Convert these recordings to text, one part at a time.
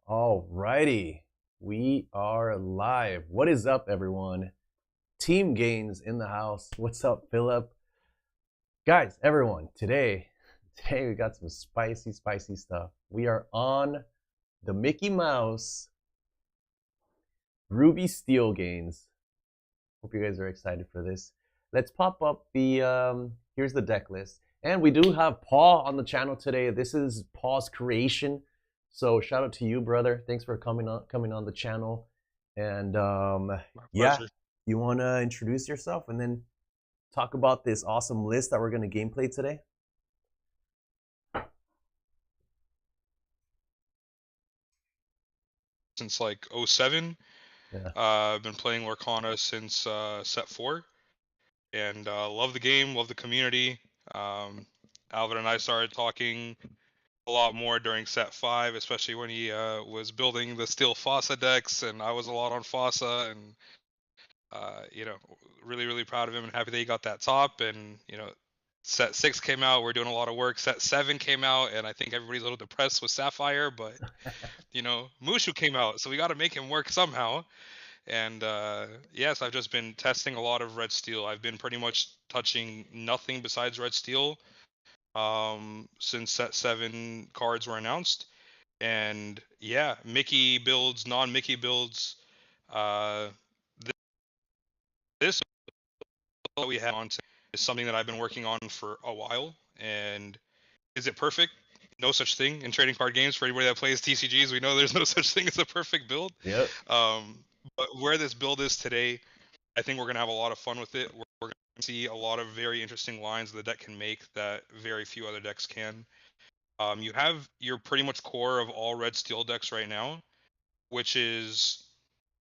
Alrighty, we are live. What is up, everyone? Team Gains in the house. What's up, Philip? Guys, everyone, today we got some spicy stuff. We are on the Mickey Mouse Ruby Steel Gains. Hope you guys are excited for this. Let's pop up the, here's the deck list. And we do have Paul on the channel today. This is Paul's creation. So shout out to you, brother. Thanks for coming on the channel. And yeah, you want to introduce yourself and then talk about this awesome list that we're going to gameplay today? Since like 07. Yeah. I've been playing Lorcana since set 4, and love the game, love the community. Alvin and I started talking a lot more during set 5, especially when he was building the Steel Fossa decks, and I was a lot on Fossa, and really proud of him and happy that he got that top. And set 6 came out, we're doing a lot of work. Set 7 came out, and I think everybody's a little depressed with Sapphire, but Mushu came out, so we got to make him work somehow. And yes, I've just been testing a lot of Red Steel. I've been pretty much touching nothing besides Red Steel since set 7 cards were announced. And yeah, Mickey builds, non-Mickey builds. This that we have on is something that I've been working on for a while. And is it perfect? No such thing in trading card games. For anybody that plays TCGs, we know there's no such thing as a perfect build. Yep. But where this build is today, I think we're going to have a lot of fun with it. We're going to see a lot of very interesting lines the deck can make that very few other decks can. You have your pretty much core of all red steel decks right now, which is,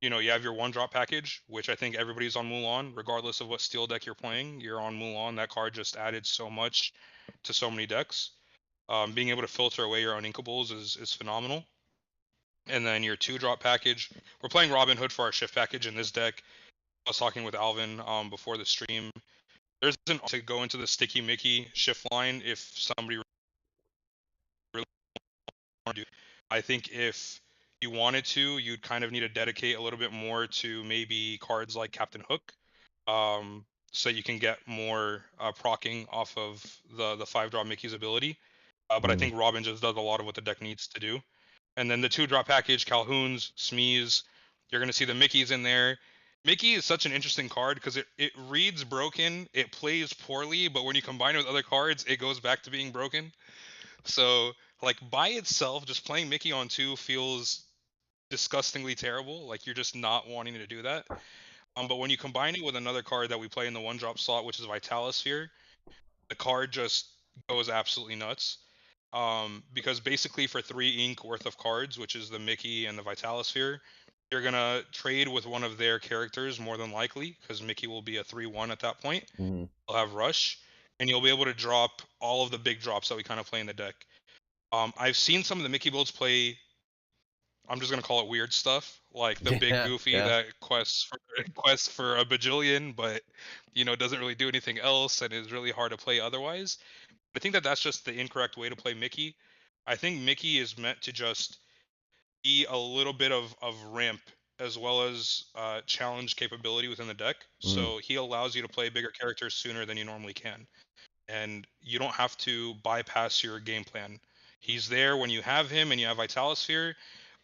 you have your 1-drop package, which I think everybody's on Mulan, regardless of what steel deck you're playing. You're on Mulan. That card just added so much to so many decks. Being able to filter away your uninkables is phenomenal. And then your 2-drop package. We're playing Robin Hood for our shift package in this deck. I was talking with Alvin before the stream. There's an to go into the Sticky Mickey shift line if somebody really wanted to. I think if you wanted to, you'd kind of need to dedicate a little bit more to maybe cards like Captain Hook, so you can get more proccing off of the 5-drop Mickey's ability. But I think Robin just does a lot of what the deck needs to do. And then the 2-drop package, Calhoun's, Smee's, you're going to see the Mickeys in there. Mickey is such an interesting card because it reads broken, it plays poorly, but when you combine it with other cards, it goes back to being broken. So, like, by itself, just playing Mickey on 2 feels disgustingly terrible. Like, you're just not wanting to do that. But when you combine it with another card that we play in the 1-drop slot, which is Vitalosphere, the card just goes absolutely nuts. Because basically for 3 ink worth of cards, which is the Mickey and the Vitalosphere, you're gonna trade with one of their characters more than likely, because Mickey will be a 3/1 at that point. You'll have Rush, and you'll be able to drop all of the big drops that we kind of play in the deck. I've seen some of the Mickey builds play, I'm just gonna call it weird stuff, like the big Goofy that quests for a bajillion, but doesn't really do anything else and is really hard to play otherwise. I think that's just the incorrect way to play Mickey. I think Mickey is meant to just be a little bit of ramp as well as challenge capability within the deck. So he allows you to play bigger characters sooner than you normally can. And you don't have to bypass your game plan. He's there when you have him and you have Vitalosphere.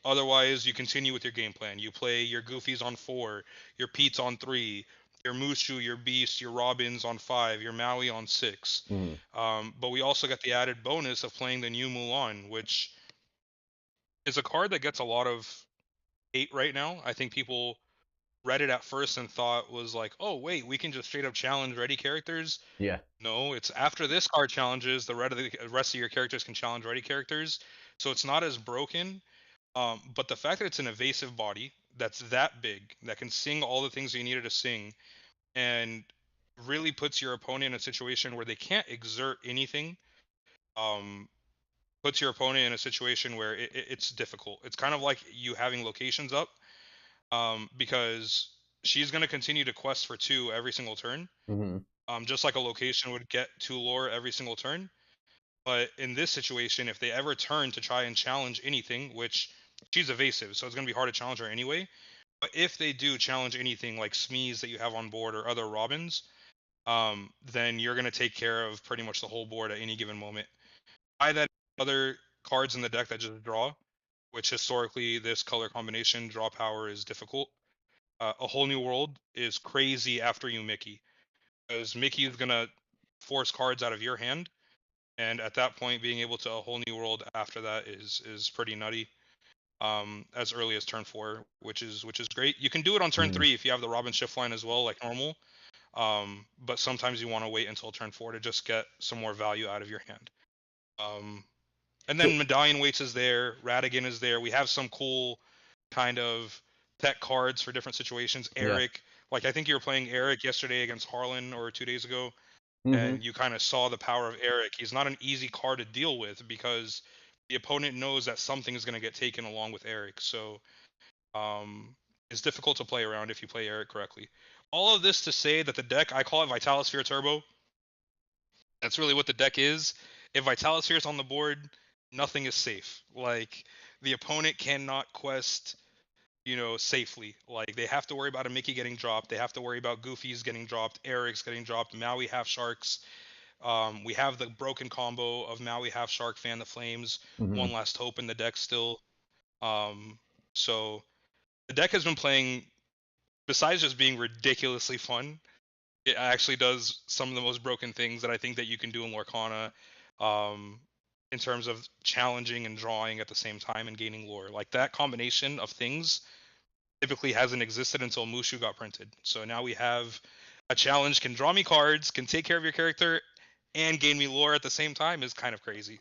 Otherwise, you continue with your game plan. You play your Goofies on 4, your Pete's on 3, your Mushu, your Beast, your Robins on 5, your Maui on 6. But we also got the added bonus of playing the new Mulan, which is a card that gets a lot of hate right now. I think people read it at first and thought was like, oh wait, we can just straight up challenge ready characters. Yeah. No, it's after this card challenges, the rest of your characters can challenge ready characters. So it's not as broken. But the fact that it's an evasive body that's that big, that can sing all the things you needed to sing, and really puts your opponent in a situation where they can't exert anything, puts your opponent in a situation where it's difficult. It's kind of like you having locations up, because she's going to continue to quest for 2 every single turn, just like a location would get 2 lore every single turn. But in this situation, if they ever turn to try and challenge anything, which she's evasive, so it's going to be hard to challenge her anyway. But if they do challenge anything like Smees that you have on board or other Robins, then you're going to take care of pretty much the whole board at any given moment. By that, other cards in the deck that just draw, which historically this color combination draw power is difficult. A Whole New World is crazy after you Mickey, because Mickey is going to force cards out of your hand, and at that point being able to A Whole New World after that is pretty nutty. As early as turn 4, which is great. You can do it on turn 3 if you have the Robin shift line as well, like normal. But sometimes you want to wait until turn 4 to just get some more value out of your hand. And then Medallion Waits is there, Radigan is there. We have some cool kind of tech cards for different situations. Eric, like I think you were playing Eric yesterday against Harlan or 2 days ago, and you kind of saw the power of Eric. He's not an easy card to deal with because the opponent knows that something is going to get taken along with Eric. So it's difficult to play around if you play Eric correctly. All of this to say that the deck, I call it Vitalosphere Turbo. That's really what the deck is. If Vitalosphere is on the board, nothing is safe. Like, the opponent cannot quest, safely. Like, they have to worry about a Mickey getting dropped. They have to worry about Goofy's getting dropped, Eric's getting dropped, Maui Half Sharks. We have the broken combo of Maui Half Shark, Fan the Flames, One Last Hope in the deck still. So the deck has been playing, besides just being ridiculously fun, it actually does some of the most broken things that I think that you can do in Lorcana, in terms of challenging and drawing at the same time and gaining lore. Like, that combination of things typically hasn't existed until Mushu got printed. So now we have a challenge, can draw me cards, can take care of your character, and gain me lore at the same time is kind of crazy.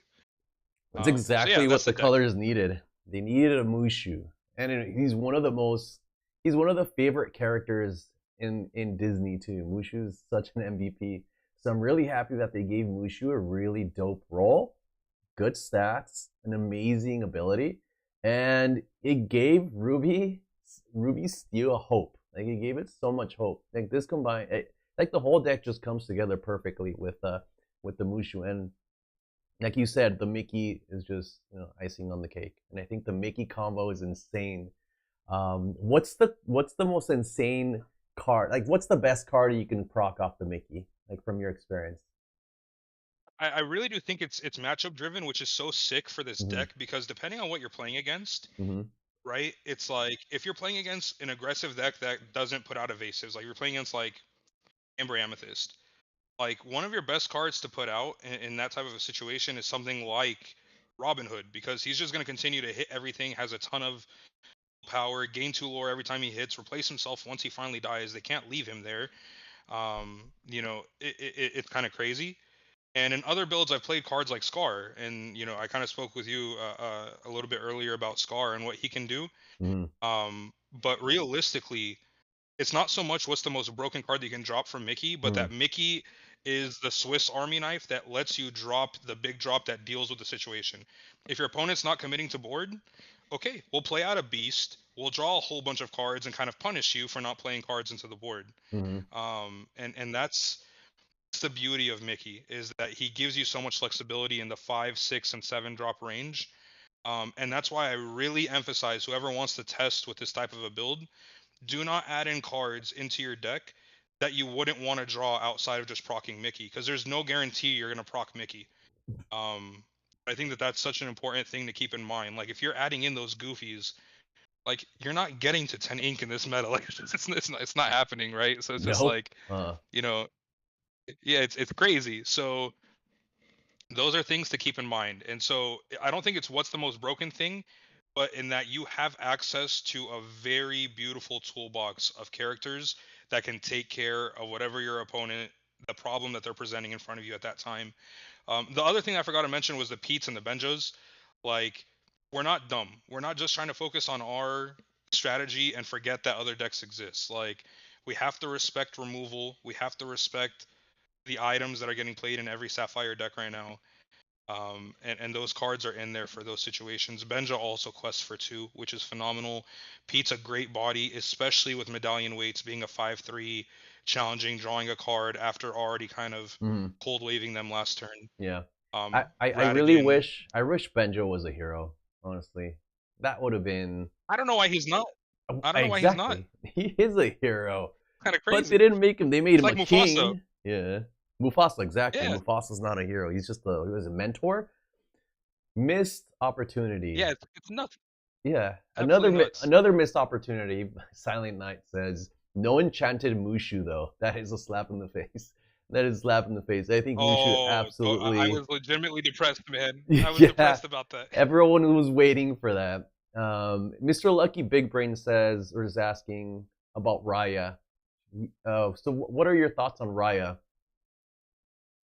That's exactly what the colors needed. They needed a Mushu, and he's one of the favorite characters in Disney too. Mushu's such an MVP. So I'm really happy that they gave Mushu a really dope role, good stats, an amazing ability, and it gave Ruby Steel hope. Like, it gave it so much hope. Like, this combined, like the whole deck just comes together perfectly with the Mushu. And like you said, the Mickey is just icing on the cake. And I think the Mickey combo is insane. What's the most insane card? Like, what's the best card you can proc off the Mickey? Like, from your experience. I really do think it's matchup driven, which is so sick for this deck, because depending on what you're playing against, right? It's like, if you're playing against an aggressive deck that doesn't put out evasives, like you're playing against like Amber Amethyst, like one of your best cards to put out in that type of a situation is something like Robin Hood, because he's just going to continue to hit everything, has a ton of power, gain 2 lore every time he hits, replace himself once he finally dies. They can't leave him there. It's kind of crazy. And in other builds, I've played cards like Scar, and I kind of spoke with you a little bit earlier about Scar and what he can do. But realistically, it's not so much what's the most broken card that you can drop from Mickey, but that Mickey is the Swiss Army knife that lets you drop the big drop that deals with the situation. If your opponent's not committing to board, okay, we'll play out a beast. We'll draw a whole bunch of cards and kind of punish you for not playing cards into the board. And that's the beauty of Mickey, is that he gives you so much flexibility in the 5, 6, and 7 drop range. And that's why I really emphasize, whoever wants to test with this type of a build, do not add in cards into your deck that you wouldn't want to draw outside of just procking Mickey, because there's no guarantee you're going to proc Mickey. I think that that's such an important thing to keep in mind. Like, if you're adding in those goofies, like, you're not getting to 10 ink in this meta. Like, it's not happening, right? So it's just like, yeah, it's crazy. So those are things to keep in mind. And so I don't think it's what's the most broken thing, but in that you have access to a very beautiful toolbox of characters that can take care of whatever your opponent, the problem that they're presenting in front of you at that time. The other thing I forgot to mention was the Petes and the Benjos. Like, we're not dumb. We're not just trying to focus on our strategy and forget that other decks exist. Like, we have to respect removal. We have to respect the items that are getting played in every Sapphire deck right now. And those cards are in there for those situations. Benja also quests for 2, which is phenomenal. Pete's a great body, especially with Medallion Waits being a 5/3, challenging, drawing a card after already kind of cold waving them last turn. Yeah. I really wish Benjo was a hero, honestly. That would have been I don't know why he's not. I don't know why he's not. exactly. He is a hero, Kind of but crazy. they didn't make him. They made It's him a like Mufasa. king. Yeah, Mufasa. Exactly. Yeah, Mufasa's not a hero. He's just he was a mentor. Missed opportunity. yeah, it's nuts. Yeah, Absolutely nuts. another missed opportunity. Silent Knight says no enchanted Mushu though. That is a slap in the face. That is a slap in the face. I think Mushu Oh, I absolutely. was legitimately depressed, man. I was Yeah, depressed about that. everyone was waiting for that. Mr. Lucky Big Brain says or is asking about Raya. So what are your thoughts on Raya?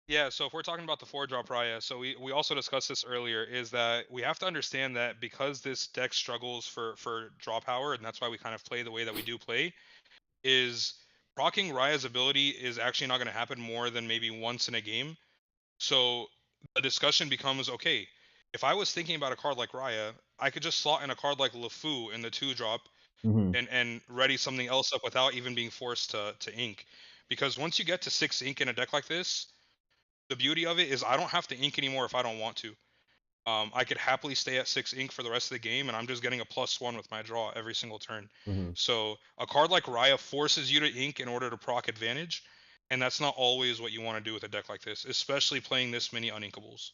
Yeah, so if we're talking about the 4-drop Raya, so we also discussed this earlier, is that we have to understand that because this deck struggles for draw power, and that's why we kind of play the way that we do play, is proccing Raya's ability is actually not going to happen more than maybe once in a game. So the discussion becomes, okay, if I was thinking about a card like Raya, I could just slot in a card like LeFou in the 2-drop Mm-hmm. and ready something else up without even being forced to ink. Because once you get to 6 ink in a deck like this, the beauty of it is I don't have to ink anymore if I don't want to. I could happily stay at 6 ink for the rest of the game, and I'm just getting a +1 with my draw every single turn. Mm-hmm. So a card like Raya forces you to ink in order to proc advantage, and that's not always what you want to do with a deck like this, especially playing this many uninkables.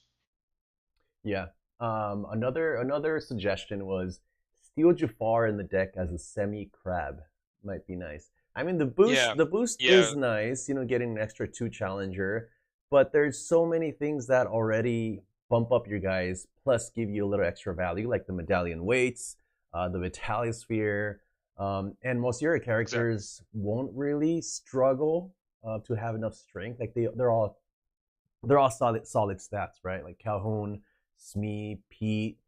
Yeah. Another suggestion was steal Jafar in the deck as a semi crab. Might be nice. I mean Yeah, the boost yeah, is nice, getting an extra 2 challenger, but there's so many things that already bump up your guys, plus give you a little extra value, like the medallion weights, the Vitalisphere, and most of your exactly. characters won't really struggle to have enough strength. Like they're all solid stats, right? Like Calhoun, Smee, Pete.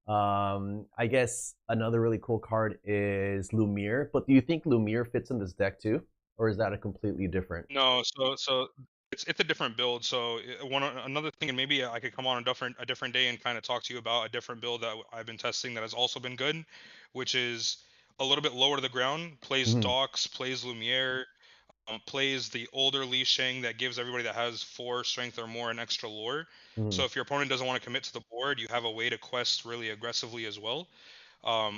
I guess another really cool card is Lumiere. But do you think Lumiere fits in this deck too, or is that a completely different? No, so it's a different build. So another thing, and maybe I could come on a different day and kind of talk to you about a different build that I've been testing that has also been good, which is a little bit lower to the ground, plays Mm-hmm. Docs, plays Lumiere, plays the older Li Shang that gives everybody that has 4 strength or more an extra lore. Mm-hmm. So if your opponent doesn't want to commit to the board, you have a way to quest really aggressively as well.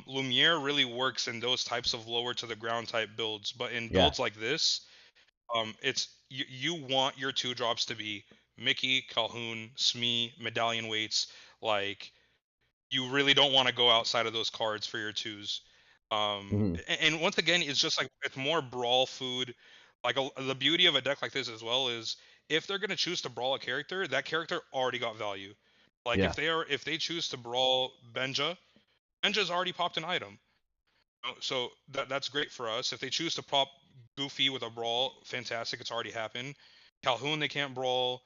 Lumiere really works in those types of lower to the ground type builds, but in Yeah. builds like this, it's you want your 2-drops to be Mickey, Calhoun, Smee, Medallion Weights. Like you really don't want to go outside of those cards for your 2s. Mm-hmm. And once again, it's just like it's more brawl food. Like the beauty of a deck like this as well is if they're gonna choose to brawl a character, that character already got value. Like Yeah. if they choose to brawl Benja, Benja's already popped an item. So that's great for us. If they choose to prop Goofy with a brawl, fantastic. It's already happened. Calhoun, they can't brawl.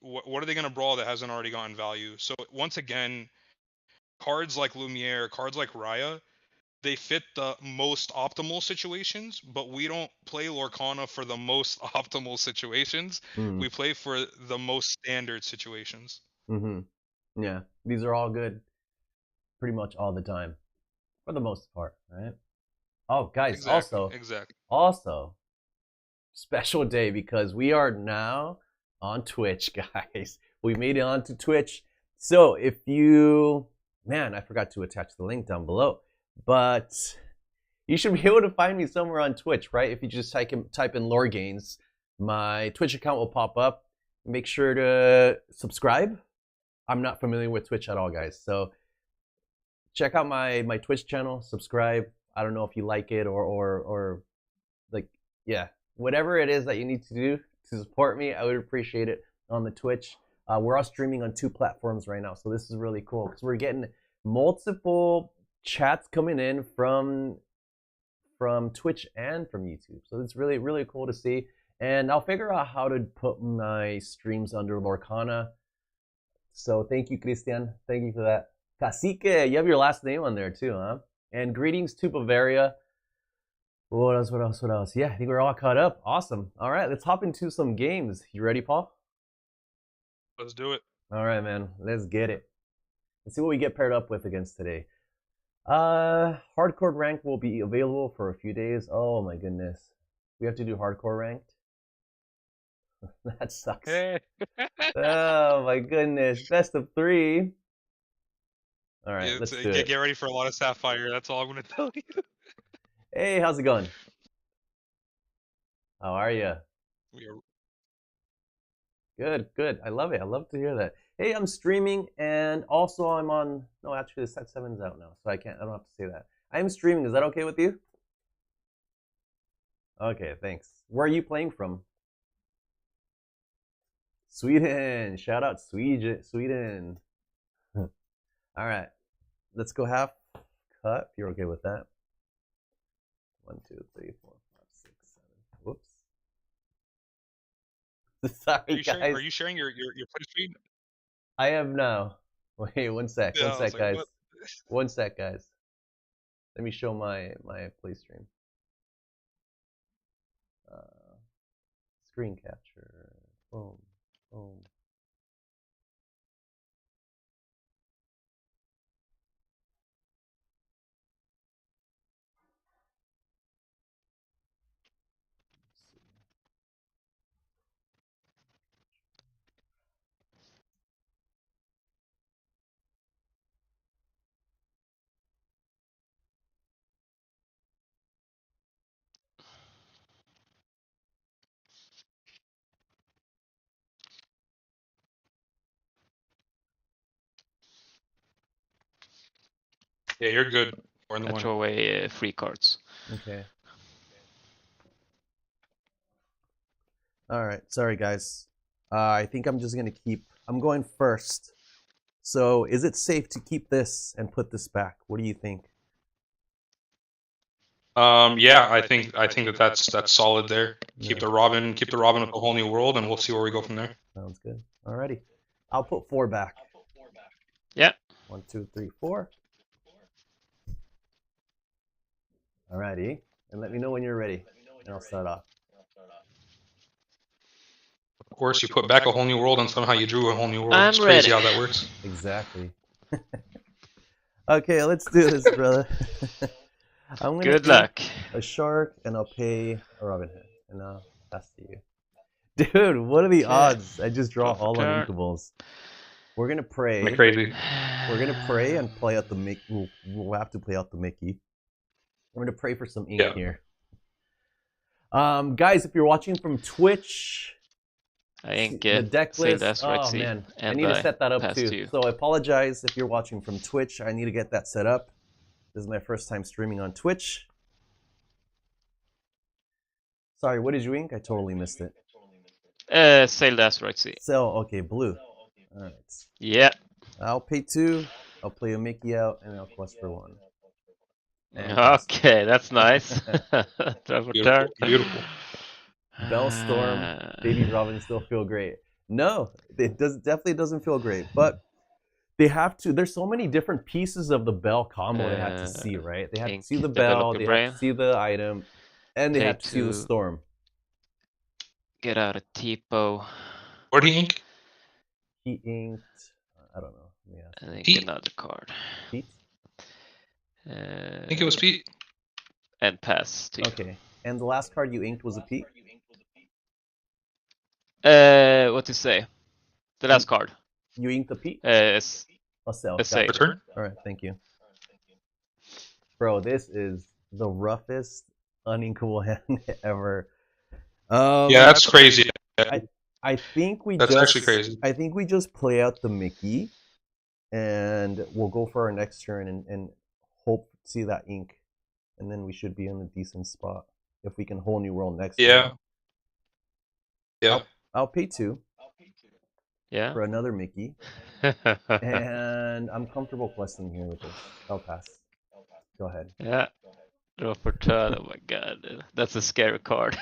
What are they going to brawl that hasn't already gotten value? So once again, cards like Lumiere, cards like Raya, they fit the most optimal situations, but we don't play Lorcana for the most optimal situations. Mm-hmm. We play for the most standard situations. Mm-hmm. Yeah. These are all good, pretty much all the time, for the most part, right? Oh, guys, Exactly, exactly. also, special day because we are now on Twitch, guys. We made it onto Twitch. So if you, man, I forgot to attach the link down below, but you should be able to find me somewhere on Twitch, right? If you just type in LoreGainz, my Twitch account will pop up. Make sure to subscribe. I'm not familiar with Twitch at all, guys. So check out my Twitch channel, subscribe. I don't know if you like it or like, yeah, whatever it is that you need to do to support me, I would appreciate it on the Twitch. We're all streaming on 2 platforms right now, so this is really cool because we're getting multiple chats coming in from Twitch and from YouTube. So it's really really cool to see. And I'll figure out how to put my streams under Lorcana. So thank you, Christian. Thank you for that. Cacique, you have your last name on there too, huh? And greetings to Bavaria. What else? What else? What else? Yeah, I think we're all caught up. Awesome. All right, let's hop into some games. You ready, Paul? Let's do it. All right, man. Let's get it. Let's see what we get paired up with against today. Hardcore rank will be available for a few days. Oh my goodness. We have to do hardcore ranked? That sucks. Hey. Oh my goodness. Best of 3. All right, let's do Get it. ready for a lot of Sapphire. That's all I'm gonna tell you. Hey, how's it going? How are you? We are- Good, good. I love it. I love to hear that. Hey, I'm streaming, and also I'm on. No, actually, the set 7's out now, so I can't. I don't have to say that. I am streaming. Is that okay with you? Okay, thanks. Where are you playing from? Sweden. Shout out Sweden. All right, let's go half cut. If you're okay with that. 1, 2, 3, 4, 5, 6, 7. Whoops. Sorry, guys. Are you sharing your play screen? I am now. Wait, one sec. Yeah, One I was sec, like, guys. what? One sec, guys. Let me show my play stream. Screen capture. Boom. Boom. Yeah, you're good. We're in the I one. throw away free cards. Okay. All right. Sorry, guys. I think I'm just gonna keep. I'm going first. So, is it safe to keep this and put this back? What do you think? Yeah, I think that's solid there. Keep Yeah. the Robin with the whole new world, and we'll see where we go from there. Sounds good. Alrighty. I'll put 4 back. Yeah. 1, 2, 3, 4. Alrighty. And let me know when you're ready, and I'll start off. Of course, you put back a whole new world, and somehow you drew a whole new world. I'm It's crazy ready. how that works. Exactly. Okay, let's do this, brother. I'm gonna Good eat luck. a shark, and I'll pay a Robin Hood, and I'll pass to you. Dude, what are the Okay. odds? I just draw Draw for all turn. uninkables. We're gonna pray. Isn't it crazy? We're gonna pray and play out the Mickey. We'll have to play out the Mickey. We're gonna pray for some ink Yeah. here. Guys, if you're watching from Twitch, I ink the it. deck Save list. as Oh right man, I and need to I set that up pass too. to you. So I apologize if you're watching from Twitch. I need to get that set up. This is my first time streaming on Twitch. Sorry, what did you ink? I totally missed it. Sail the asteroid sea. So okay, blue. All right. Yeah. I'll pay 2. I'll play a Mickey out, and I'll quest for 1. And pass. Okay, that's nice. Draw for turn. Beautiful. Bellstorm, Baby Robin still feel great. No, it definitely doesn't feel great. But they have to. There's so many different pieces of the Bell combo they have to see, right? They have to ink, see the develop Bell, your they brain. have to see the item, and they Pay have to see the to- storm. Get out a Tipo. Where do you ink? He inked. I don't know. Yeah. And ink Pete? another card. Pete? I think it was Pete. And pass to you. Okay. And the last card you inked was a Pete? What to say? The last card. You inked a Pete? S. A cell. a save. Return. All right, thank you. Bro, this is the roughest uninkable hand ever. Yeah, that's crazy. I think we That's just, actually crazy. I think we just play out the Mickey, and we'll go for our next turn and hope to see that ink, and then we should be in a decent spot if we can whole new world next Yeah. turn. Yeah. I'll pay 2 Yeah. for another Mickey, and I'm comfortable questing here with this. I'll pass. Go ahead. Yeah. Draw for turn. Oh my god. That's a scary card.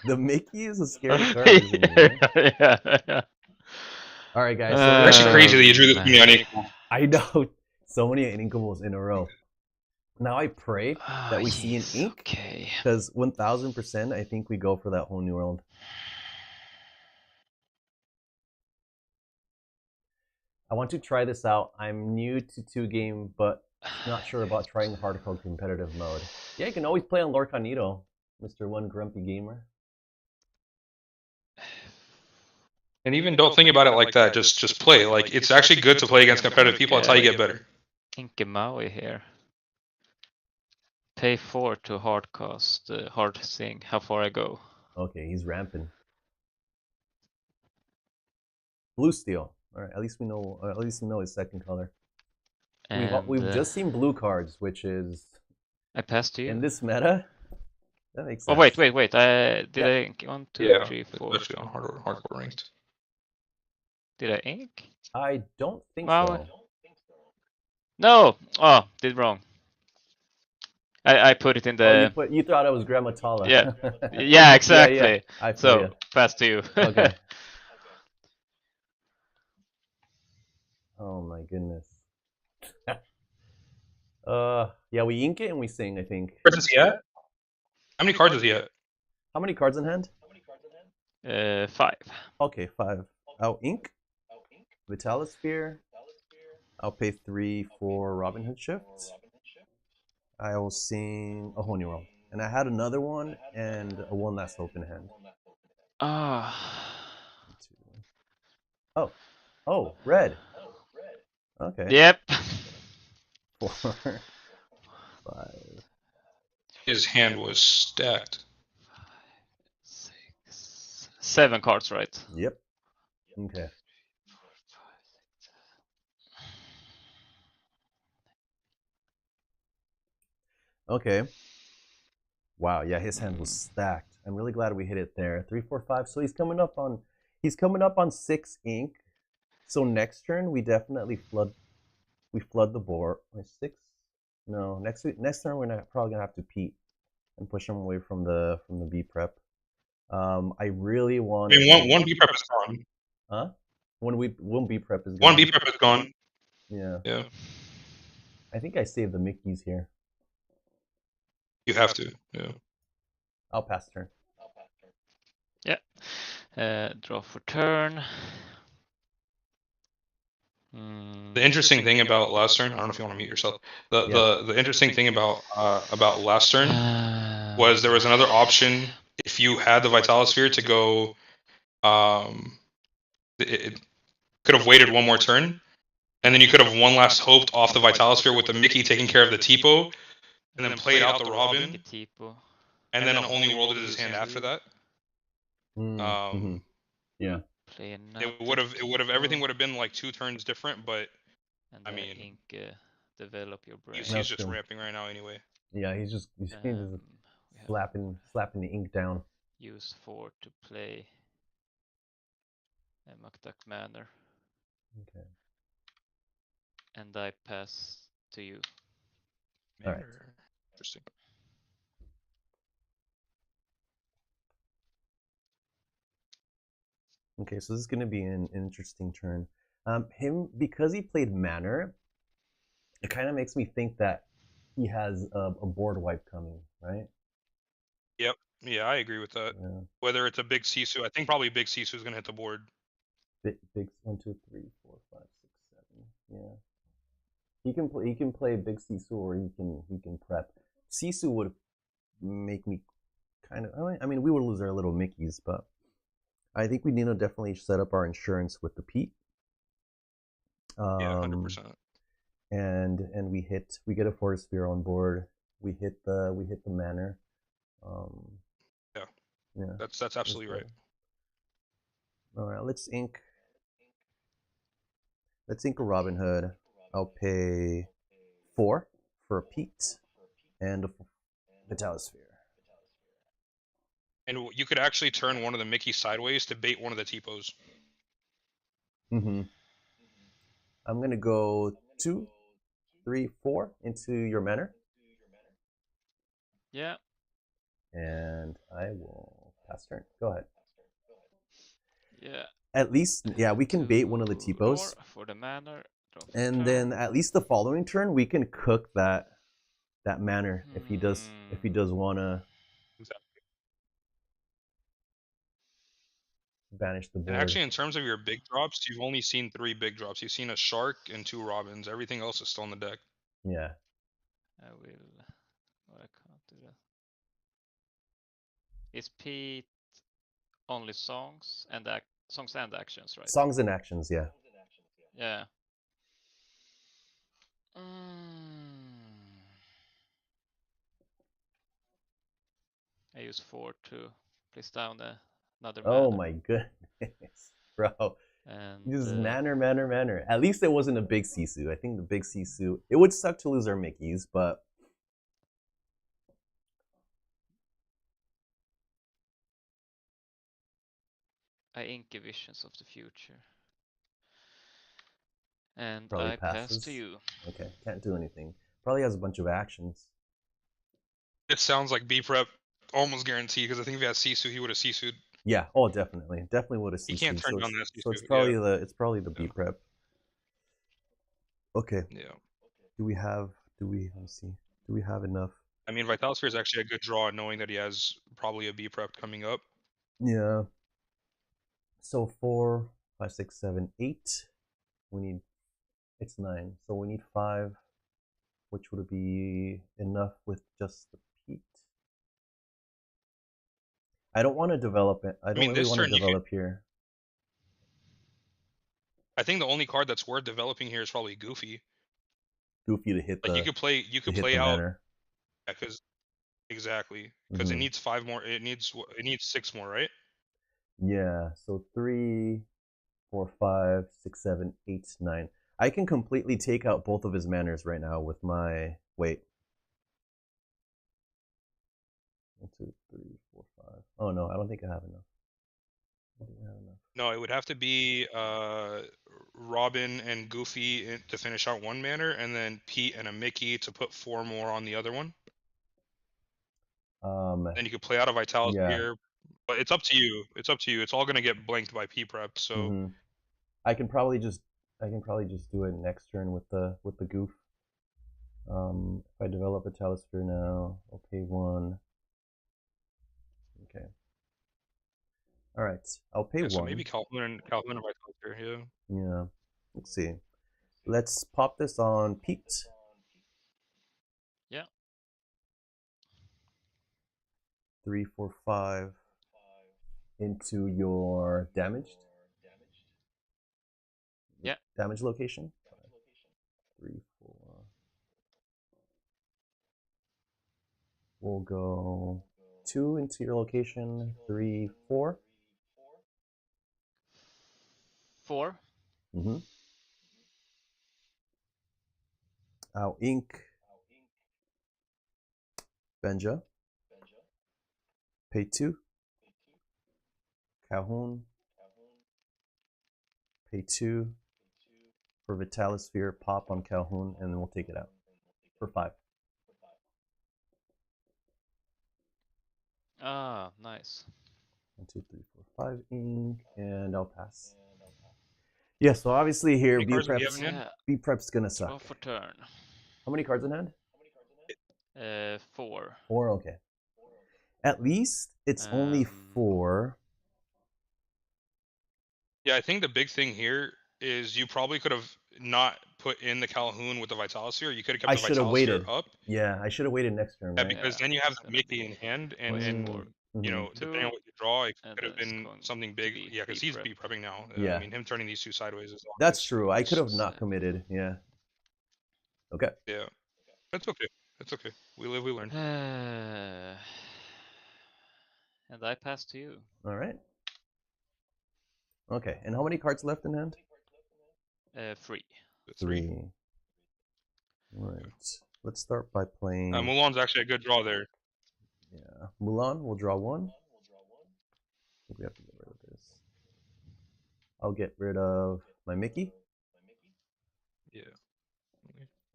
The Mickey is a scary card, isn't it? Right? Yeah. All right, guys. It's So actually crazy that you drew this many unequal. I know so many uninkables in a row. Now I pray that we see an ink, Okay. because 1000% I think we go for that whole new world. I want to try this out. I'm new to 2-game, but not sure about trying hardcore competitive mode. Yeah, you can always play on Lorcana, Mr. One Grumpy Gamer. And even don't think about it like that. Just play. Like it's actually good to play against competitive people. That's how you get better. Inky Maui here. Pay 4 to hardcast hard thing. How far I go? Okay, he's ramping. Blue steel. All right, at least we know. At least we know his second color. We've just seen blue cards, which is I passed to you. in this meta. That makes sense. Oh wait. Did I ink 1, 2, 3, 4? Especially on hardcore ranked. Did I ink? I don't think Maui? so. No. Oh, did wrong. I put it in the. Oh, you thought I was Grandma Tala. Yeah. Yeah, exactly. Yeah, I feel So ya. pass to you. Okay. Oh my goodness. Yeah, we ink it and we sing, I think. Where does he at? How many cards is he at? How many cards in hand? 5. Okay, 5. I'll ink. Vitalosphere. I'll pay 3 for Robin Hood Shift. I will sing a Honey Roll. And I had another one and a One Last Hope in hand. Oh, red. Okay. Yep. 4, 5. His hand was stacked. 6, 7 cards, right? Yep. Okay. Okay. Wow, yeah, his hand was stacked. I'm really glad we hit it there. 3, 4, 5. So he's coming up on 6 ink. So next turn we definitely flood the board. 6? No, next turn we're probably gonna have to Pete and push him away from the B prep. I really want. I mean, one B prep is gone. Huh? One B prep is gone. One B prep is gone. Yeah. Yeah. I think I saved the Mickeys here. You have to. Yeah. I'll pass turn. Yeah. Draw for turn. The interesting thing about last turn, I don't know if you want to mute yourself. The interesting thing about last turn was there was another option if you had the Vitalosphere to go. It could have waited one more turn, and then you could have one last hoped off the Vitalosphere with the Mickey taking care of the Tipo, and then played out the Robin, and then only rolled it his hand after that. Yeah. Everything would have been like 2 turns different, but And I mean, ink, develop your brain. he's just ramping right now anyway. Yeah, he's just slapping the ink down. Use 4 to play Makdak Manor. Okay. And I pass to you. All right. Interesting. Okay, so this is going to be an interesting turn. Because he played Manor, it kind of makes me think that he has a board wipe coming, right? Yep. Yeah, I agree with that. Yeah. Whether it's a big Sisu, I think probably big Sisu is gonna hit the board. Big 1, 2, 3, 4, 5, 6, 7. Yeah. He can play big Sisu or he can prep. Sisu would make me kind of. I mean, we would lose our little Mickeys, but I think we need to definitely set up our insurance with the Pete. Yeah, 100%. And we get a Forest Sphere on board. We hit the Manor. Yeah. That's absolutely right. All right, let's ink a Robin Hood. I'll pay 4 for a Pete and a Vitalosphere. And you could actually turn one of the Mickey sideways to bait one of the Tipos. I'm gonna go 2, 3, 4 into your Manor. Yeah. And I will pass turn. Go ahead. Yeah. At least, yeah, we can bait one of the Tipos. For the Manor. And then at least the following turn we can cook that Manor if he does wanna banish the board. And actually, in terms of your big drops, you've only seen 3 big drops. You've seen a Shark and 2 Robins. Everything else is still on the deck. Yeah. I can't do that. Is Pete only songs and actions, right? Songs and actions, yeah. Yeah. I use 4 to place down another Oh mana. my goodness, bro. And This is manner. At least it wasn't a big Sisu. I think the big Sisu. It would suck to lose our Mickeys, but I ink Visions of the Future. And probably I pass passes. to you. Okay, can't do anything. Probably has a bunch of actions. It sounds like B prep almost guaranteed because I think if he had Sisu, he would have Sisu'd. Yeah. Oh, definitely would have He Sisu. can't turn down that So it's Sisu. probably the B prep. Okay. Yeah. Let me see. Do we have enough? I mean, Vitalosphere is actually a good draw, knowing that he has probably a B prep coming up. Yeah. So 4, 5, 6, 7, 8. We need. It's 9. So we need 5, which would be enough with just the Pete. I don't want to develop it. I don't really want to develop here. I think the only card that's worth developing here is probably Goofy. Goofy to hit Like the. you could play out. Because exactly because it needs 5 more. It needs 6 more, right? Yeah. So 3, 4, 5, 6, 7, 8, 9. I can completely take out both of his manners right now with my wait. 1, 2, 3, 4, 5. Oh no, I don't think I have enough. No, it would have to be Robin and Goofy to finish out one manner, and then Pete and a Mickey to put 4 more on the other one. Then you could play out of Vitalosphere, but it's up to you. It's up to you. It's all gonna get blanked by P prep, so I can probably just do it next turn with the goof. If I develop a Vitalosphere now, I'll pay 1. Okay. All right, I'll pay 1. So maybe Calhoun and Vitalosphere, yeah. Yeah. Let's see. Let's pop this on Pete. Yeah. 3, 4, 5 into your damaged. Yeah. Damage location. 3, 4. We'll go 2 into your location. 3, 4. 4. I'll ink Benja. Pay 2. Calhoun. Pay 2 for Vitalosphere. Pop on Calhoun, and then we'll take it out for 5. Ah, nice. 1, 2, 3, 4, 5 ink, and I'll pass. Yeah, so obviously here B prep's gonna suck. Draw for turn. How many cards in hand? 4. 4, okay. At least it's only 4. Yeah, I think the big thing here is you probably could have not put in the Calhoun with the Vitalosphere. You could have kept the Vitalosphere up. Yeah, I should have waited next turn, right? Yeah, because then you have the Mickey in hand, and you know, depending on what you draw, it could have been something big. Yeah, because he's B prepping now. Yeah. I mean, him turning these 2 sideways is obvious. That's true. I could have not committed. Yeah. Okay. Yeah. That's okay. That's okay. We live, we learn. And I pass to you. All right. Okay, and how many cards left in hand? 3. 3. All right. Let's start by playing. Mulan's actually a good draw there. Yeah. Mulan, we'll draw 1. I think we have to get rid of this. I'll get rid of my Mickey. Yeah.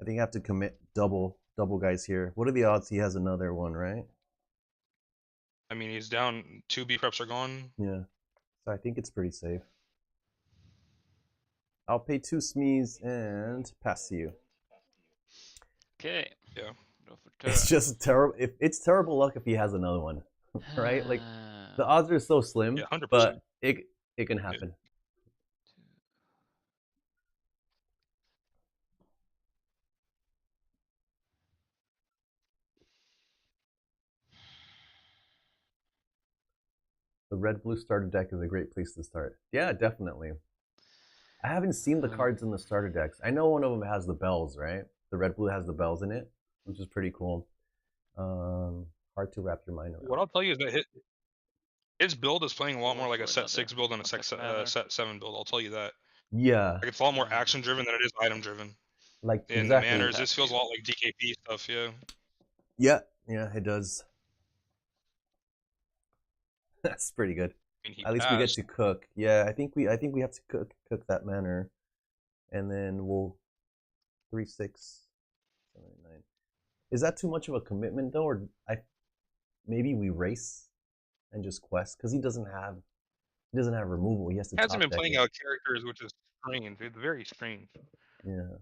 I think I have to commit double guys here. What are the odds he has another one, right? I mean, he's down. 2 B preps are gone. Yeah. So I think it's pretty safe. I'll pay 2 Smees and pass to you. Okay. Yeah. It's just terrible. It's terrible luck if he has another one, right? Like the odds are so slim, 100%. but it can happen. The red-blue starter deck is a great place to start. Yeah, definitely. I haven't seen the cards in the starter decks. I know one of them has the bells, right? The red-blue has the bells in it, which is pretty cool. hard to wrap your mind around. What I'll tell you is that his build is playing a lot Going more like a for set another 6 build than a contact manner. set 7 build. I'll tell you that. Yeah, Like it's a lot more action driven than it is item driven. like In the exactly. manners, this feels a lot like DKP stuff. Yeah. Yeah, it does. That's pretty good. I mean, he At least we get passed. to cook. Yeah, I think we have to cook that manner, and then we'll 3, 6, 7, 9. Is that too much of a commitment though, or maybe we race and just quest because he doesn't have removal. He has to. He hasn't top been playing deck it. out characters, which is strange. It's very strange. Yeah.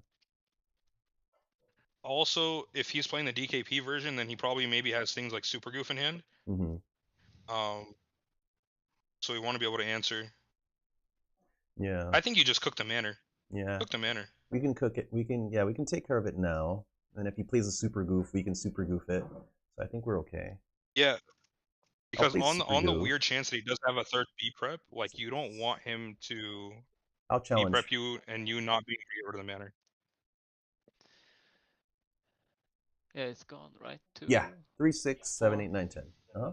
Also, if he's playing the DKP version, then he probably maybe has things like Super Goof in hand. Mhm. So we want to be able to answer. Yeah. I think you just cook the manner. Yeah. Cook the manner. We can cook it. We can take care of it now. And if he plays a super goof, we can super goof it. So I think we're okay. Yeah. Because play on super the goof. weird chance that he does have a third B prep, like you don't want him to I'll B challenge. prep you and you not being rid of the manner. Yeah, it's gone, right? 2. Yeah. 3, 6, 7, 4. 8, 9, 10. Uh-huh.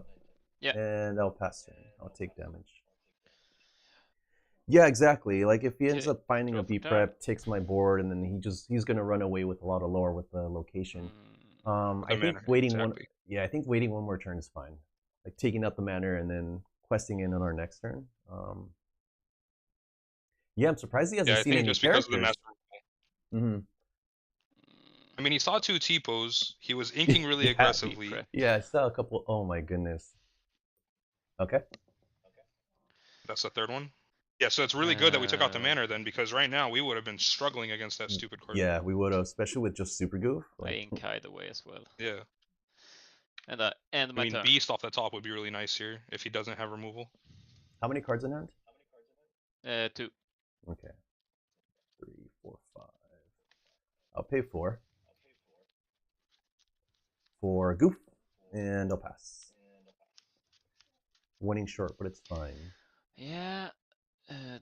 Yeah. And I'll pass turn. I'll take damage. Yeah, exactly. Like if he ends up finding a Draw for B turn. prep, takes my board, and then he's gonna run away with a lot of lore with the location. I think manner, waiting exactly. I think waiting one more turn is fine. Like taking out the manor and then questing in on our next turn. Yeah, I'm surprised he hasn't Yeah, I seen think any just because of the characters. master. Mm-hmm. I mean, he saw 2 T-pos. He was inking really Yeah. aggressively. Yeah, I saw a couple. Oh my goodness. Okay. That's the third one. Yeah, so it's really good that we took out the manor then, because right now we would have been struggling against that stupid card. Yeah, we would have, especially with just super goof. I ink either way as well. Yeah. And my I mean, turn. Beast off the top would be really nice here if he doesn't have removal. How many cards in hand? 2. Okay. 3, 4, 5. I'll pay 4 for goof, and I'll pass. Winning short, but it's fine. Yeah.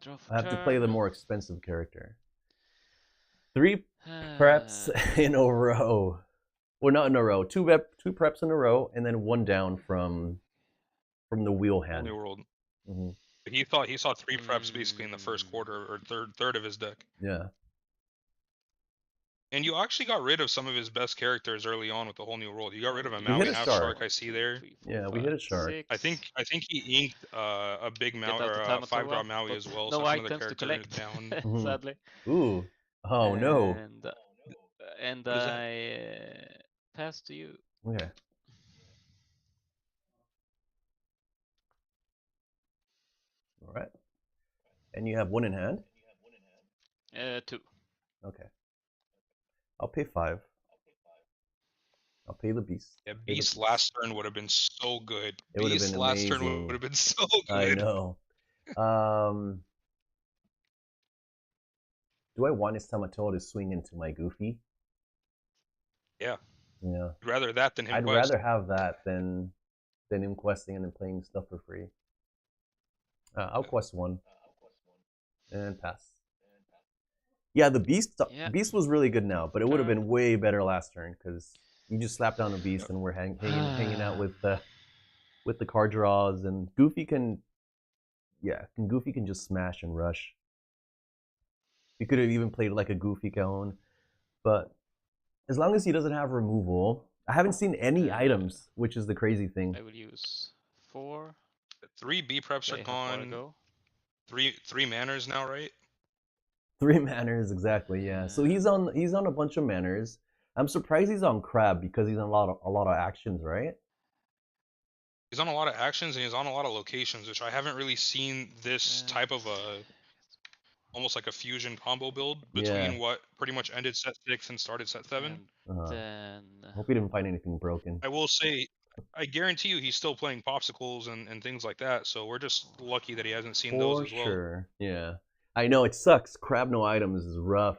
Draw for I have to play the turn. more expensive character. 3 preps in a row. Well, not in a row. 2 preps in a row, and then 1 down from the wheel Whole hand. new world. Mm-hmm. He saw 3 preps basically in the first quarter or third of his deck. Yeah. And you actually got rid of some of his best characters early on with the whole new world. You got rid of a We Maui hit a half shark. shark I see there. 3, 4, Yeah, 5, we hit a shark. 6. I think he inked a big Maui Get out or the a time 5 to drop well, Maui but as well. no So items another to character collect, down. sadly. Ooh. Oh no. And What is that? I pass to you. Okay. All right. And you have 1 in hand? 2. Okay. I'll pay 5. I'll pay the beast. Yeah, Beast last turn would have been so good. It would have Beast been last turn amazing. would have been so good. I know. Do I want his Tamatoa to swing into my Goofy? Yeah. Yeah. I'd rather that than him I'd quest. rather have that than him questing and then playing stuff for free. I'll quest 1 and pass. Yeah, the beast was really good now, but it would have been way better last turn because you just slap down a beast and we're hanging out with the card draws, and Goofy can just smash and rush. You could have even played like a Goofy Cajon, but as long as he doesn't have removal, I haven't seen any items, which is the crazy thing. I will use 4. 3 B preps are gone. 3 manners now, right? 3 manners, exactly. Yeah. So he's on a bunch of manners. I'm surprised he's on Crab because he's on a lot of actions, right? He's on a lot of actions and he's on a lot of locations, which I haven't really seen this type of almost like a fusion combo build between what pretty much ended set 6 and started set 7. Then Hope he didn't find anything broken. I will say, I guarantee you he's still playing popsicles and things like that, so we're just lucky that he hasn't seen those as well. For sure, yeah. I know, it sucks. Crab no items is rough.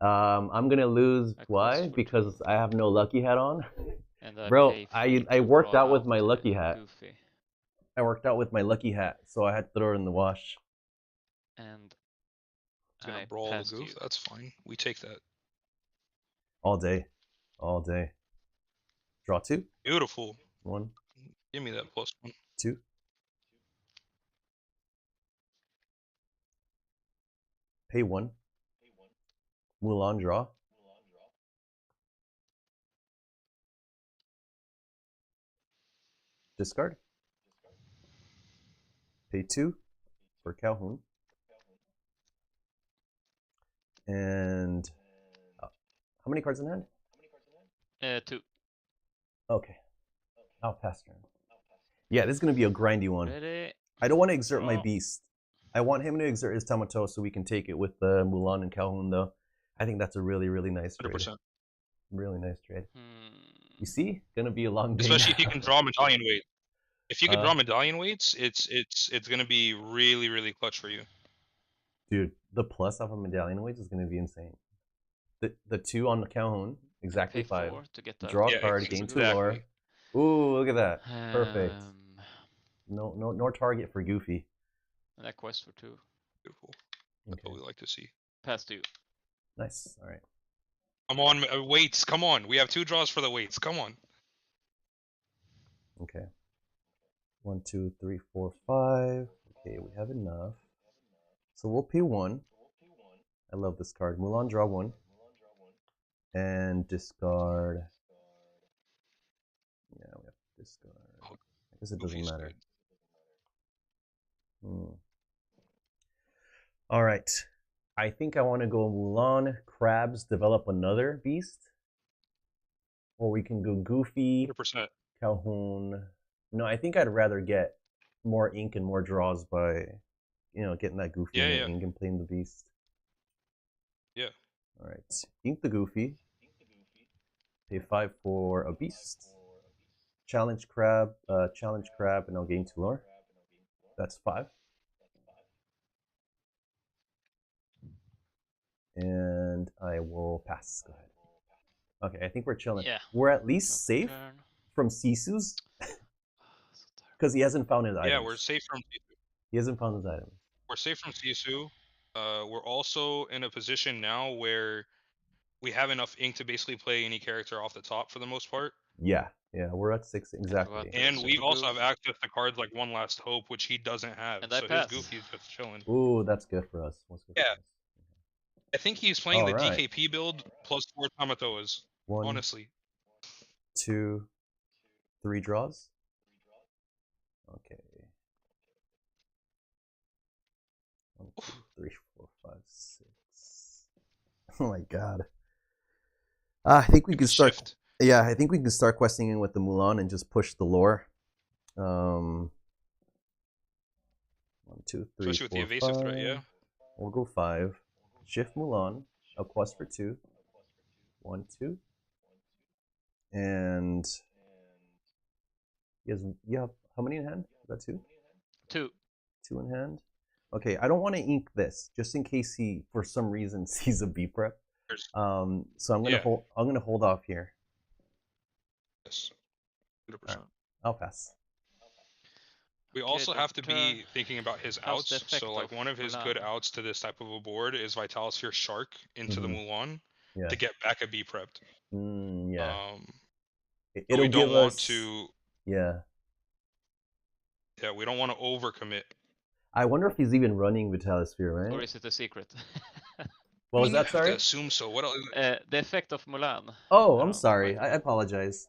I'm gonna lose. Why? Because I have no lucky hat on. Bro, I worked out with my lucky hat. Goofy. I worked out with my lucky hat, so I had to throw it in the wash. And he's gonna brawl the goof. That's fine. We take that. All day. All day. Draw 2. Beautiful. 1, Give me that +1. 2. Pay 1. Mulan draw. Discard. Pay 2 for Calhoun. And how many cards in hand? 2. Okay. I'll pass turn. Yeah, this is going to be a grindy one. Ready? I don't want to exert my Draw. beast. I want him to exert his Tamato so we can take it with Mulan and Calhoun, though. I think that's a really, really nice trade. 100%. Really nice trade. Hmm. You see? Gonna be a long day. Especially if you can draw medallion weight. If you can Uh, draw medallion weights, it's gonna be really, really clutch for you. Dude, the plus off of medallion weights is gonna be insane. The 2 on the Calhoun, exactly Pay 5. 4 to get that. Draw a Yeah, card, gain 2 exactly. lore. Ooh, look at that. Perfect. Um, No target for Goofy. and that quest for 2. Beautiful. That's Okay. what we like to see. Pass 2. Nice. All right. Come on, weights. Come on. We have 2 draws for the weights. Come on. Okay. 1, 2, 3, 4, 5. Okay, we have enough. So we'll pay 1. I love this card. Mulan, draw 1. And discard. Yeah, we have to discard. Oh, I guess it doesn't Goofy's matter. good. All right. I think I want to go Mulan, Krabs, develop another beast. Or we can go Goofy, 100%. Calhoun. No, I think I'd rather get more ink and more draws by, getting that Goofy Yeah, in yeah. the ink and playing the beast. Yeah. All right. Ink the Goofy. Pay 5 for a beast. Challenge Crab, and I'll gain 2 lore. That's 5. And I will pass. Go ahead. Okay, I think we're chilling. Yeah. We're at least Drop safe turn. from Sisu's So tired. because he hasn't found his items. Yeah, we're safe from Sisu. He hasn't found his items. We're safe from Sisu. We're also in a position now where we have enough ink to basically play any character off the top for the most part. Yeah, we're at 6 exactly. what? And we Super also Goof. have access to cards like One Last Hope, which he doesn't have. And I So pass. his Goofy's just chilling. Ooh, that's good for us. What's good Yeah. for us? I think he's playing the Alright. DKP build plus 4 Tamatoas. 1, Honestly. 2, 3 draws. Okay. 1, 2, 3, 4, 5, 6. Oh my god. I think we can start. Shift. Yeah, I think we can start questing in with the Mulan and just push the lore. 1, 2, 3, Especially with 4, the evasive 5. threat, yeah. We'll go 5. Shift Mulan. A quest for 2. 1, 2. And you have how many in hand? Is that 2? 2. 2 in hand. Okay, I don't want to ink this just in case he for some reason sees a B prep. So I'm gonna hold off here. Yes. 100%. Right. I'll pass. We also Okay, have to turn. be thinking about his How's the outs. effect So like of one of his Mulan? good outs to this type of a board is Vitalisphere Shark into the Mulan Yeah. to get back a B prepped. Yeah. But It'll we don't give want us. to. Yeah. Yeah, we don't want to overcommit. I wonder if he's even running Vitalisphere, right? Or is it a secret? What was I mean, that? you have Sorry. to assume so. What else? The effect of Mulan. Oh, I I'm don't sorry. quite I know. apologize.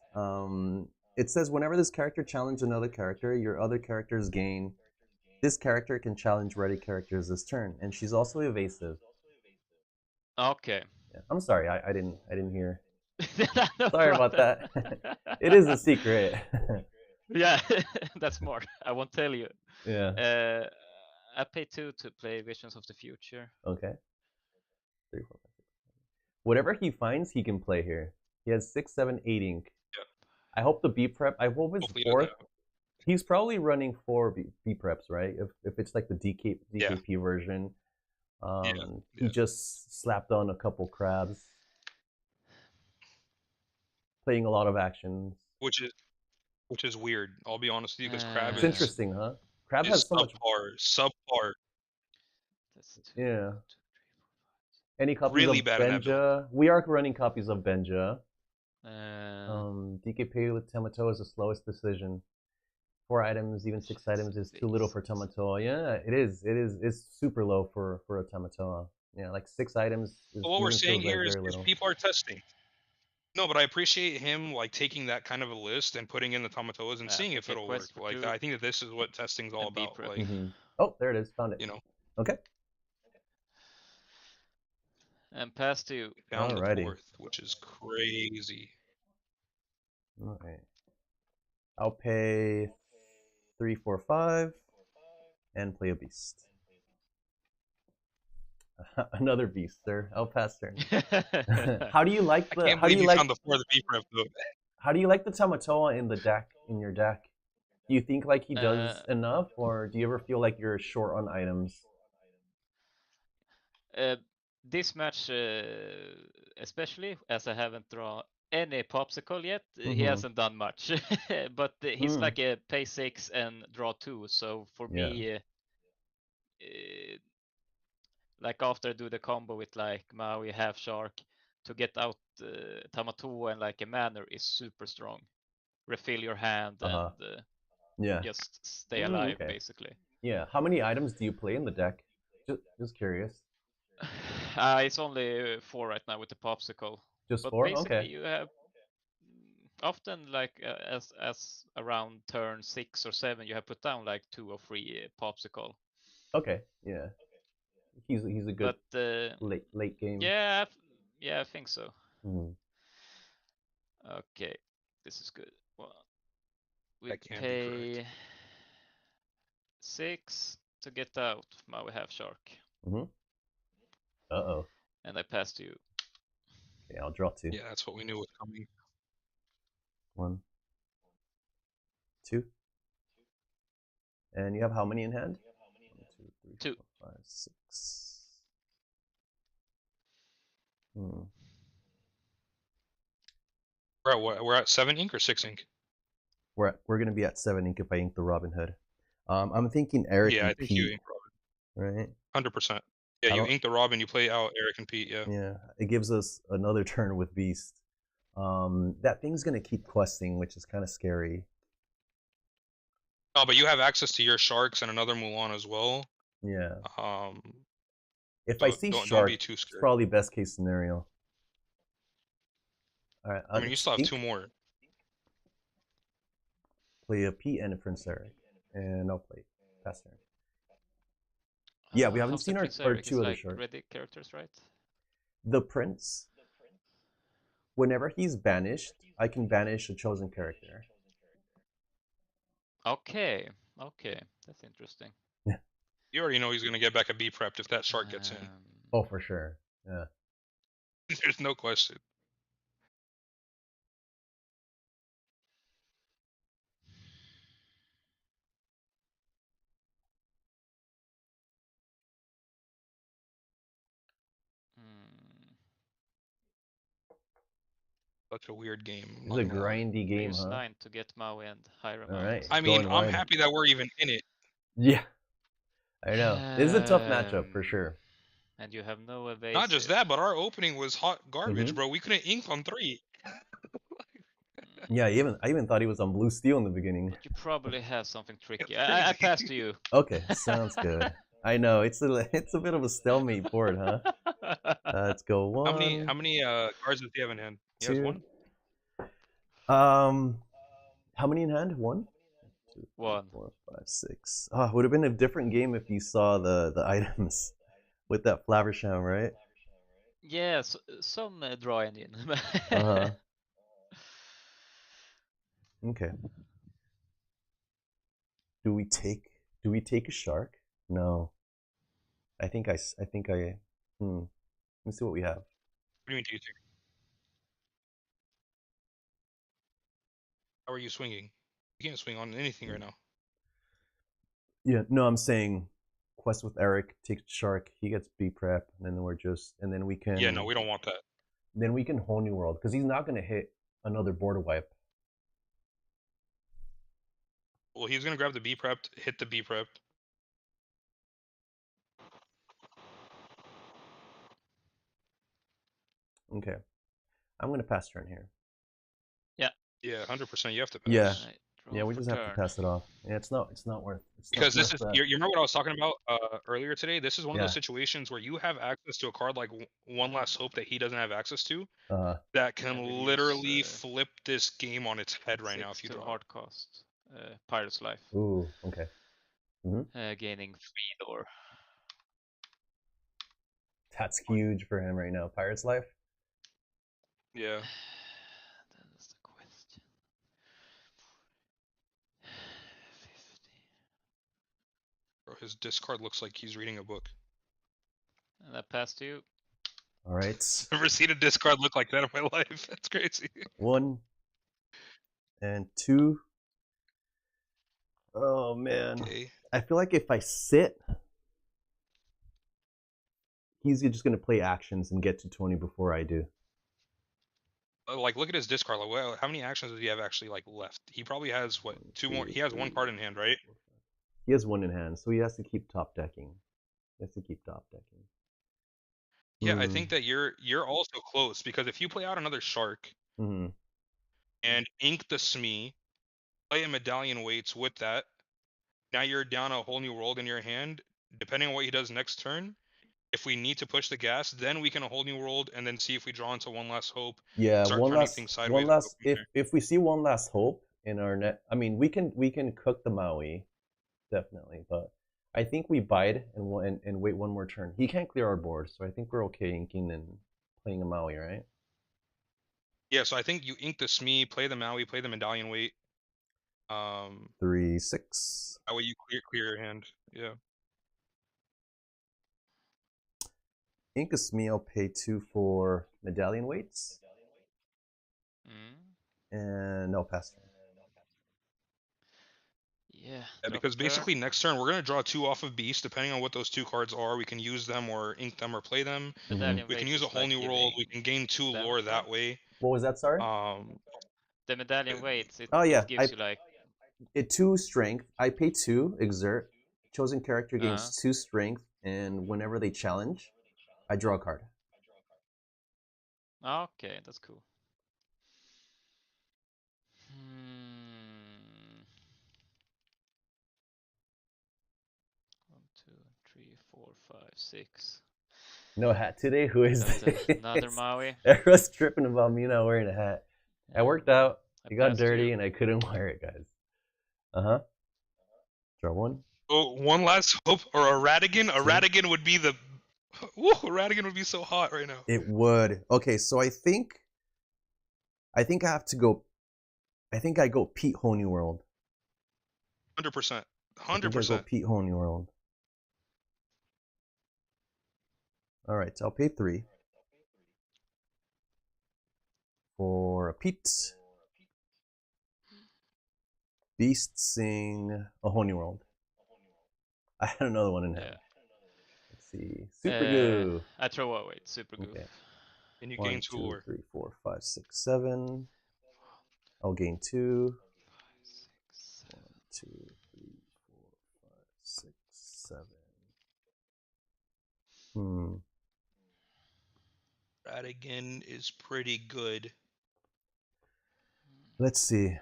It says whenever this character challenges another character, your other characters gain. This character can challenge ready characters this turn, and she's also evasive. Okay. Yeah. I'm sorry. I didn't hear. No Sorry about problem. that. It is a secret. Yeah, that's smart. I won't tell you. Yeah. I pay 2 to play Visions of the Future. Okay. 3, 4, 5, 6, 7. Whatever he finds, he can play here. He has 6, 7, 8 ink. Yeah. I hope the B prep. I hope it's Hopefully 4th. He's probably running 4 B preps, right? If it's like the DKP version. He just slapped on a couple crabs. Playing a lot of actions. Which is weird. I'll be honest with you, because Crab It's is interesting, huh? Crab is has so much. subpar. That's 2, Yeah. 2, 3, 4, 5. Any copies Really of bad in that build. Benja? We are running copies of Benja. DKP with Tamato is the slowest decision. 4 items, even 6 items is too little for Tamato. Yeah, it is. It's super low for a Tamato. Yeah, like 6 items is But what we're even saying feels like here is very little. people are testing. No, but I appreciate him like taking that kind of a list and putting in the Tamatoas and seeing if it'll work. Like I think that this is what testing's all about. Like, oh, there it is. Found it. you know. Okay. And pass to you. Down the 4th, which is crazy. All right. I'll pay 3, 4, 5, and play a beast. Another beast, sir. I'll pass turn. How do you like the? I can't believe you found the 4th beef rep though. How do you like the Tamatoa in the deck? In your deck, do you think like he does enough, or do you ever feel like you're short on items? This match, especially as I haven't drawn any popsicle yet, he hasn't done much. But he's like a pay 6 and draw 2. So for me, like after I do the combo with like Maui half shark to get out Tamato and like a manner is super strong. Refill your hand and just stay alive basically. Yeah. How many items do you play in the deck? Just curious. It's only 4 right now with the popsicle. Just 4? Okay. You have often like as around turn 6 or 7 you have put down like 2 or 3 popsicle. Okay. Yeah. He's a good late game. Yeah, I think so. Okay, this is good. Well, we pay 6 to get out Maui half shark. Uh-oh. And I pass to you. Okay, I'll draw 2. Yeah, that's what we knew was coming. 1, 2. And you have how many in hand? 1, 2, 3, 2. 4, 5, 6. We're at 7 ink or 6 ink? We're gonna be at 7 ink if I ink the Robin Hood. I'm thinking Eric. Yeah, and I think Pete, you ink Robin. Right. 100%. Yeah, you ink the Robin, you play out Eric and Pete. Yeah. Yeah, it gives us another turn with Beast. That thing's gonna keep questing, which is kind of scary. Oh, but you have access to your sharks and another Mulan as well. Yeah. If so I see don't shark, be too scared. It's probably best case scenario. All right. I mean, you still have 2 more. Play a Pete and a Prince Eric, and I'll play pass turn. Yeah, we haven't seen our 2 other sharks. Ready characters, right? The Prince. Whenever he's banished, I can banish a chosen character. Okay, that's interesting. Yeah. You already know he's gonna get back a B prepped if that shark gets in. Oh, for sure. Yeah. There's no question. Such a weird game. It's a grindy game, huh? 9 to get Maui and Hiram. All right. I mean, I'm happy that we're even in it. Yeah. I know. This is a tough matchup for sure. And you have no evasive. Not just that, but our opening was hot garbage, bro. We couldn't ink on 3. Yeah, I even thought he was on blue steel in the beginning. You probably have something tricky. I pass to you. Okay, sounds good. I know it's a bit of a stalemate board, huh? Let's go 1. How many cards does he have in hand? He has 1. How many in hand? 1, 2, 1, 4, 5, 6. Oh, it would have been a different game if you saw the items with that Flaversham, right? Yeah, some drawing in. Okay. Do we take a shark? No. I think I. Let me see what we have. What do you mean, do you think? How are you swinging? You can't swing on anything right now. Yeah, no, I'm saying quest with Eric, take shark, he gets B prep, and then we can. Yeah, no, we don't want that. Then we can whole new world because he's not gonna hit another border wipe. Well, he's gonna grab the B prepped, hit the B prepped. Okay, I'm gonna pass turn here. Yeah, 100%. You have to pass. Yeah. Right, Yeah, we just have to pass it off. Yeah, it's not worth. Because this is you remember what I was talking about earlier today. This is one of Yeah. those situations where you have access to a card like One Last Hope that he doesn't have access to. Uh-huh. That can literally flip this game on its head right now if you draw. Hard cost. Pirate's Life. Ooh, okay. Gaining 3 lore. That's huge for him right now. Pirate's Life? Yeah. That is the question. 50. Bro, his discard looks like he's reading a book. And that passed to you. All right. Never seen a discard look like that in my life. That's crazy. 1 and 2. Oh man. Okay. I feel like if I sit, he's just gonna play actions and get to 20 before I do. Like, look at his discard. Like, well, how many actions does he have actually like left? He probably has what, 2 more. He has 1 card in hand, right? He has 1 in hand, so he has to keep top decking. Yeah, I think that you're also close, because if you play out another shark and ink the Smee, play a Medallion Weights with that, now you're down a whole new world in your hand. Depending on what he does next turn, if we need to push the gas, then we can a whole new world and then see if we draw into One Last Hope. Yeah, start turning things sideways. If we see One Last Hope in our net, I mean, we can cook the Maui, definitely, but I think we bide and wait 1 more turn. He can't clear our board, so I think we're okay inking and playing a Maui, right? Yeah, so I think you ink the Smee, play the Maui, play the Medallion Weight. 3, 6. That way you clear your hand. Yeah. Ink a Smee, I'll pay 2 for Medallion Weights. And I'll pass turn. Yeah, because basically next turn we're going to draw 2 off of Beast. Depending on what those 2 cards are, we can use them or ink them or play them. We can use a whole new world. We can gain 2 lore that way. What was that, sorry? The Medallion Weights, it gives you like... 2 strength. I pay 2, exert. Chosen character gains 2 strength, and whenever they challenge, I draw a card. Okay, that's cool. 1, 2, 3, 4, 5, 6. No hat today? Who is this? Another Maui. Everyone's tripping about me not wearing a hat. I worked out. It got dirty, 2. and I couldn't wear it, guys. Uh-huh. Draw 1. Oh, One Last Hope or a Radigan? A Radigan would be the... Woo, a Radigan would be so hot right now. It would. Okay, so I think I have to go... I think I go Pete Whole New World. 100%. 100%. I think I go Pete Whole New World. All right, so I'll pay 3 for a Pete. Beast Sing a Whole New World. I had another one in hand. Let's see. Super Goo. I throw away Super Goo. Okay. And you gain 2 lore. 3, 4, 5, 6, 7. I'll gain 2. 1, 2, 3, 4, 5, 6, 7. Radigan is pretty good. Let's see.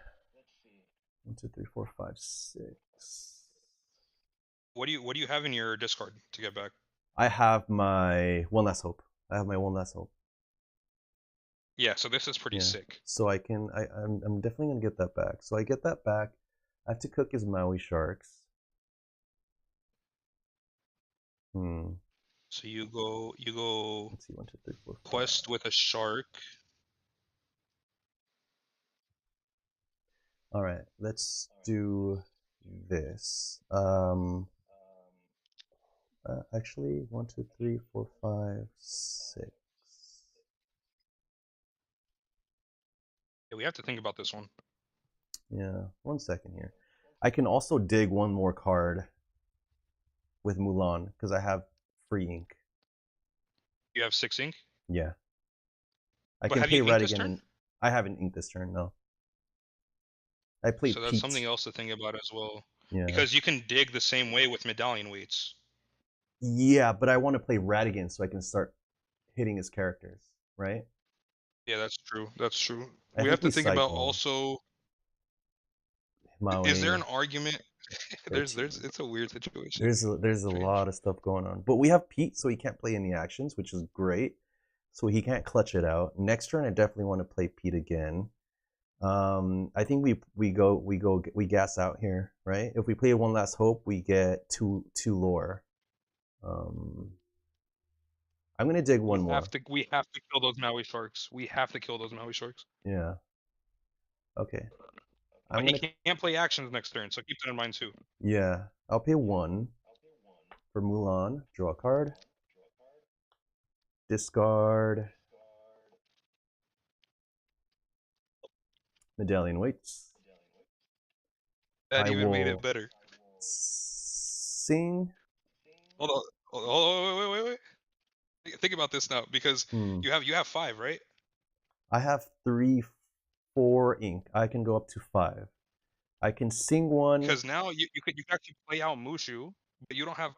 1, 2, 3, 4, 5, 6. What do you have in your discard to get back? I have my One Last Hope. Yeah, so this is pretty sick. So I'm definitely gonna get that back. So I get that back. I have to cook his Maui Sharks. So you go. Let's see, 1, 2, 3, 4, 5. Quest with a shark. All right, let's do this. Actually, 1, 2, 3, 4, 5, 6. Yeah, we have to think about this one. Yeah, 1 second here. I can also dig 1 more card with Mulan because I have free ink. You have 6 ink? Yeah. I can pay Radigan and I haven't inked this turn, no. I played So that's Pete. something else to think about as well. Yeah. Because you can dig the same way with Medallion Weights. Yeah, but I want to play Radigan so I can start hitting his characters, right? Yeah, that's true. That's true. I We have think to we think about cycle also. Is there Maui an argument? there's 13. it's a weird situation. There's a lot of stuff going on, but we have Pete, so he can't play any actions, which is great. So he can't clutch it out. Next turn, I definitely want to play Pete again. I think we gas out here, right? If we play One Last Hope, we get two lore. I'm gonna dig one more. We have to kill those Maui sharks. We have to kill those Maui sharks. Yeah. Okay. But he can't play actions next turn, so keep that in mind too. Yeah, I'll pay 1 for Mulan. Draw a card. Discard. Medallion waits. That even made it better. Sing. Hold on. Oh, wait. Think about this now, because you have 5, right? I have 3, 4 ink. I can go up to 5. I can sing 1. Because now you could actually play out Mushu, but you don't have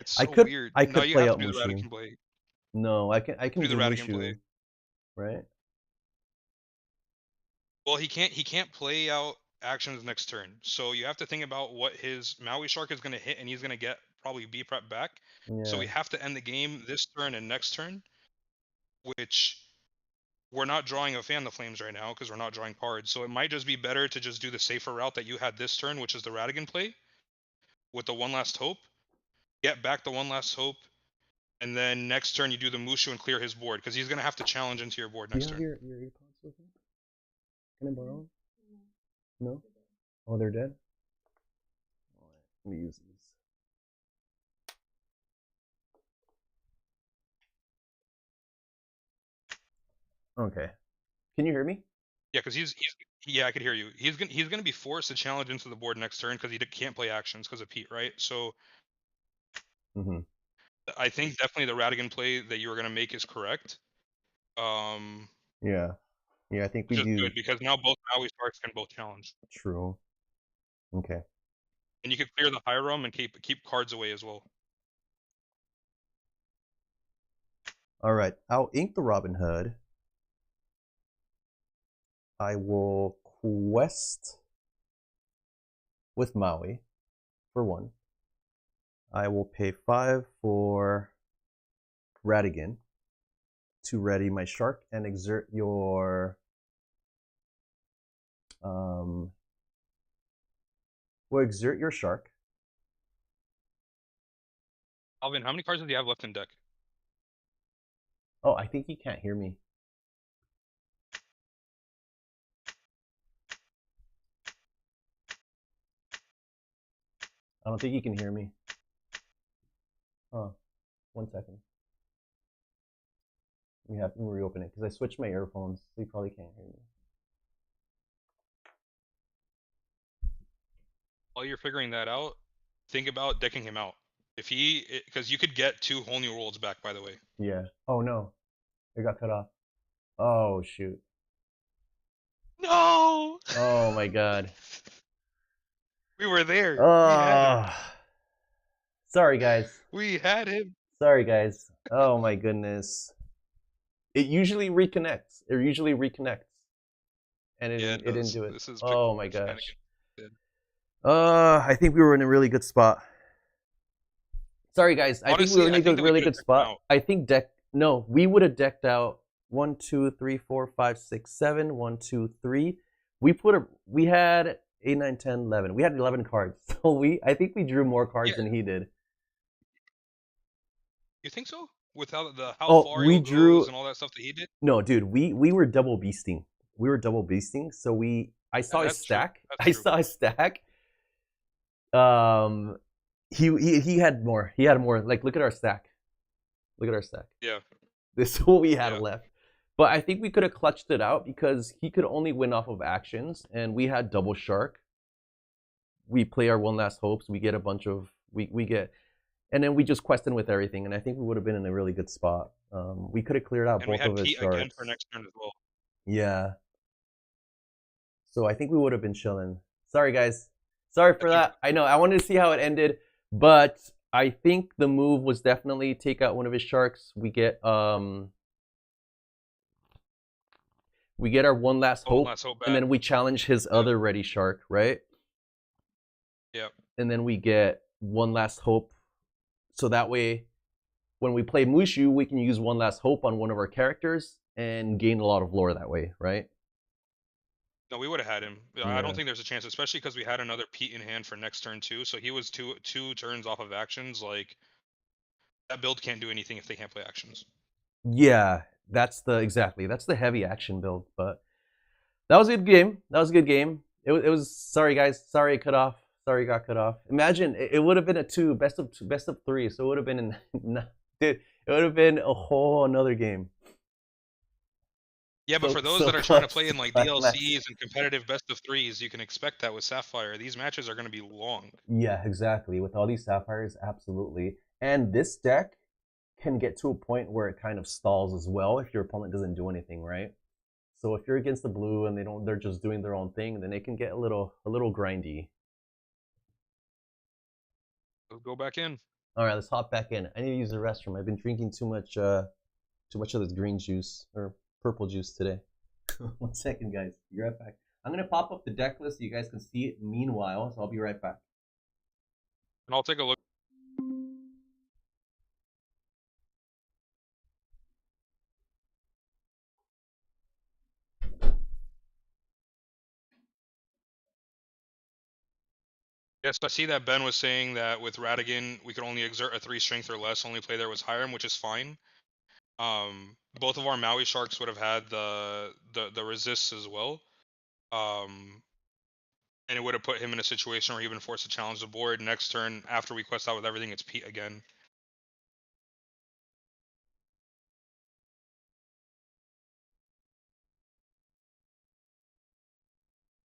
It's so weird. I could play out Mushu. Mushu. No, I can do the Radigan play. Right? Well, he can't play out actions next turn. So you have to think about what his Maui Shark is going to hit, and he's going to get probably B prep back. Yeah. So we have to end the game this turn and next turn, which we're not drawing a Fan the Flames right now because we're not drawing cards. So it might just be better to just do the safer route that you had this turn, which is the Radigan play with the One Last Hope. Get back the One Last Hope, and then next turn you do the Mushu and clear his board because he's going to have to challenge into your board next turn. Your earpods with you? Can I borrow them? No? Oh, they're dead? Alright, let me use these. Okay. Can you hear me? Yeah, because yeah, I could hear you. He's gonna be forced to challenge into the board next turn because he can't play actions because of Pete, right? So I think definitely the Radigan play that you were gonna make is correct. Yeah, I think we do. Good because now both Maui Sharks can both challenge. True. Okay. And you could clear the high roam and keep cards away as well. All right, I'll ink the Robin Hood. I will quest with Maui for 1. I will pay 5 for Radigan to ready my shark and exert your exert your shark. Alvin, how many cards do you have left in deck? Oh, I think he can't hear me. I don't think he can hear me. Oh, 1 second. We have to reopen it because I switched my earphones, so he probably can't hear me. While you're figuring that out, think about decking him out. Because you could get 2 whole new worlds back, by the way. Yeah. Oh no, it got cut off. Oh shoot. No. Oh my god. We were there. Sorry guys. We had him. Sorry guys. Oh my goodness. It usually reconnects. And it didn't do it. Oh my gosh. I think we were in a really good spot. Sorry guys. I think we were in a really good spot. I think we would have decked out 1, 2, 3, 4, 5, 6, 7. 1, 2, 3. We had 8, 9, 10, 11. We had 11 cards. So I think we drew more cards than he did. You think so? Without how far we drew and all that stuff that he did? No, dude, we were double beasting. So I saw his stack. I saw his stack. He had more. Like, look at our stack. Yeah. This is what we had left. But I think we could have clutched it out because he could only win off of actions, and we had double shark. We play our One Last Hopes. We get a bunch of and then we just question with everything, and I think we would have been in a really good spot. We could have cleared out both of his sharks. Again for next turn as well. Yeah. So I think we would have been chilling. Sorry guys. Sorry for that. I know. I wanted to see how it ended, but I think the move was definitely take out one of his sharks. We get We get our one last hope, last hope and then we challenge his other ready shark, right? Yep. And then we get one last hope, so that way, when we play Mushu, we can use one last hope on one of our characters and gain a lot of lore that way, right? No, we would have had him. I don't think there's a chance, especially because we had another Pete in hand for next turn too. So he was two turns off of actions. Like that build can't do anything if they can't play actions. Yeah, that's the heavy action build. But that was a good game. That was a good game. It was sorry guys, sorry it cut off. Sorry it got cut off. Imagine it would have been a best of 3. So it would have been dude, it would have been a whole another game. Yeah, but for those that are trying to play in like DLCs and competitive best of 3s, you can expect that with Sapphire. These matches are going to be long. Yeah, exactly. With all these Sapphires, absolutely. And this deck can get to a point where it kind of stalls as well if your opponent doesn't do anything, right? So if you're against the blue and they're just doing their own thing, then it can get a little grindy. Let's go back in. All right, let's hop back in. I need to use the restroom. I've been drinking too much of this green juice or purple juice today. 1 second, guys. Be right back. I'm gonna pop up the deck list so you guys can see it. Meanwhile, so I'll be right back. And I'll take a look. Yes, I see that Ben was saying that with Radigan, we could only exert a 3 strength or less. Only play there was Hiram, which is fine. Both of our Maui Sharks would have had the resists as well. And it would have put him in a situation where he would forced to challenge the board. Next turn, after we quest out with everything, it's Pete again.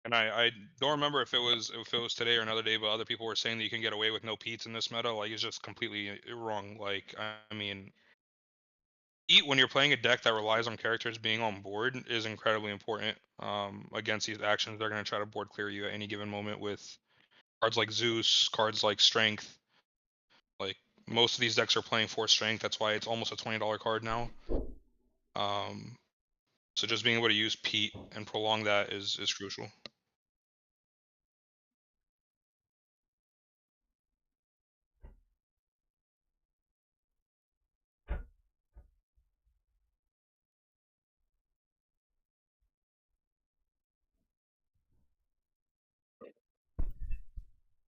And I don't remember if it was today or another day, but other people were saying that you can get away with no Petes in this meta. Like, it's just completely wrong. Like, I mean, Pete, when you're playing a deck that relies on characters being on board, is incredibly important. Against these actions, they're going to try to board clear you at any given moment with cards like Zeus, cards like Strength. Like, most of these decks are playing for Strength. That's why it's almost a $20 card now. So just being able to use Pete and prolong that is crucial.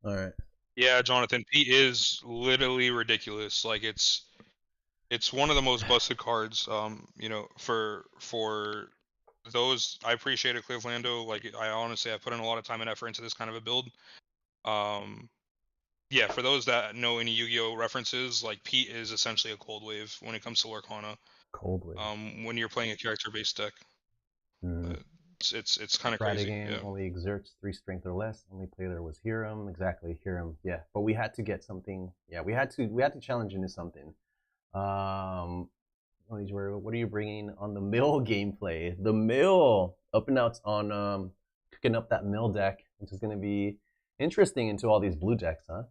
All right. Yeah, Jonathan, Pete is literally ridiculous. Like it's one of the most busted cards. You know, for those, I appreciate it, Clevelando. Like I honestly, I put in a lot of time and effort into this kind of a build. Yeah, for those that know any Yu-Gi-Oh references, like Pete is essentially a cold wave when it comes to Lorcana. Cold wave. When you're playing a character-based deck, it's kind of crazy. Yeah. Only exerts 3 strength or less. Only play there was Hiram. Exactly, Hiram. Yeah, but we had to get something. Yeah, we had to challenge into something. What are you bringing on the mill gameplay? The mill up and outs on cooking up that mill deck, which is going to be interesting into all these blue decks, huh?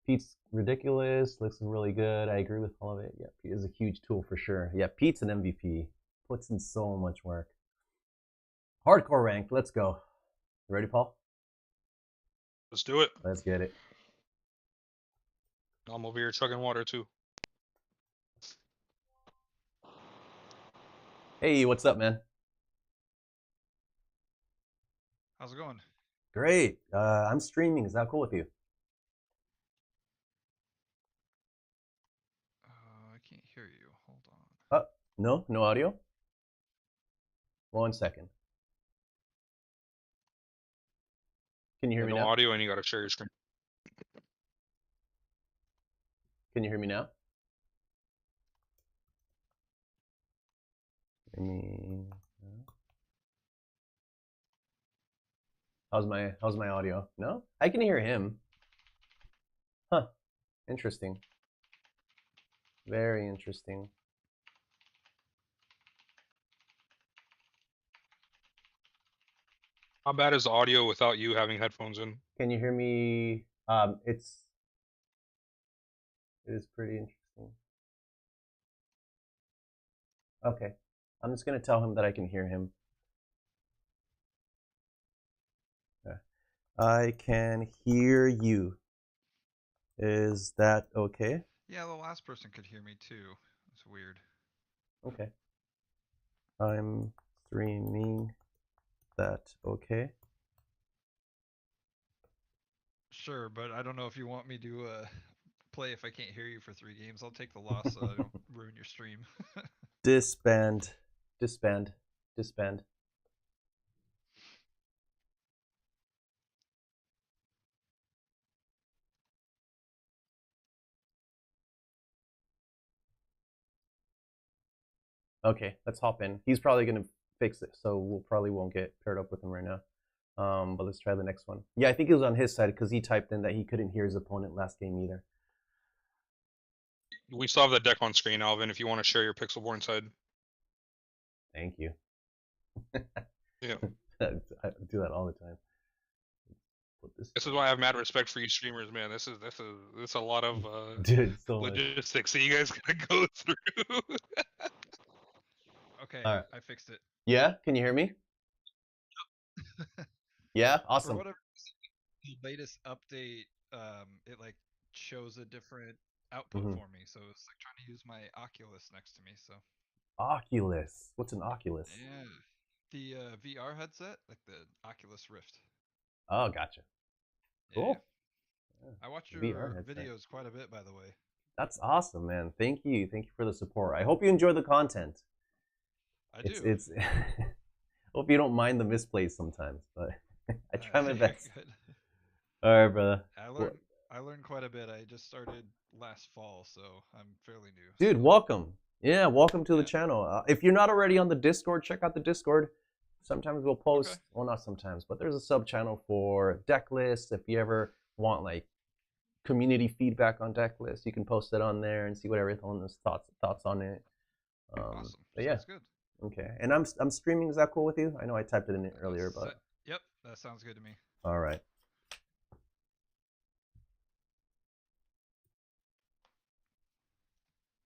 Pete's ridiculous. Looks really good. I agree with all of it. Yeah, Pete is a huge tool for sure. Yeah, Pete's an MVP. Puts in so much work. Hardcore ranked. Let's go. You ready, Paul? Let's do it. Let's get it. I'm over here chugging water too. Hey, what's up, man? How's it going? Great. I'm streaming. Is that cool with you? I can't hear you. Hold on. No audio? 1 second. Can you hear me now? No audio, and you gotta share your screen. Can you hear me now? How's my audio? No? I can hear him. Huh. Interesting. Very interesting. How bad is the audio without you having headphones in? Can you hear me? It is pretty interesting. Okay. I'm just gonna tell him that I can hear him. Okay. I can hear you. Is that okay? Yeah, the last person could hear me too. It's weird. Okay. I'm streaming. That okay? Sure, but I don't know if you want me to play if I can't hear you for 3 games. I'll take the loss so I don't ruin your stream. Disband. Disband. Disband. Okay, let's hop in. He's probably gonna fix it, so we'll probably won't get paired up with him right now. But let's try the next one. Yeah, I think it was on his side because he typed in that he couldn't hear his opponent last game either. We still have the deck on screen, Alvin, if you want to share your Pixelborn side. Thank you. Yeah. I do that all the time. This is why I have mad respect for you streamers, man. This is a lot of dude, so logistics that you guys gotta go through. Okay, right. I fixed it. Yeah, can you hear me? Yeah, awesome. For whatever the latest update, it like shows a different output for me, so it's like trying to use my Oculus next to me. So Oculus, what's an Oculus? Yeah, the VR headset, like the Oculus Rift. Oh, gotcha. Cool. Yeah. I watch your videos quite a bit, by the way. That's awesome, man. Thank you for the support. I hope you enjoy the content. I do. It's hope you don't mind the misplays sometimes, but I try my best. All right, brother. I learned quite a bit. I just started last fall, so I'm fairly new. Dude, welcome. Yeah, welcome to the channel. If you're not already on the Discord, check out the Discord. Sometimes we'll post, well, not sometimes, but there's a sub channel for deck lists. If you ever want like community feedback on deck lists, you can post it on there and see what everyone's thoughts on it. Awesome. But yeah. Sounds good. Okay, and I'm streaming. Is that cool with you? I know I typed it in earlier, but yep, that sounds good to me. All right.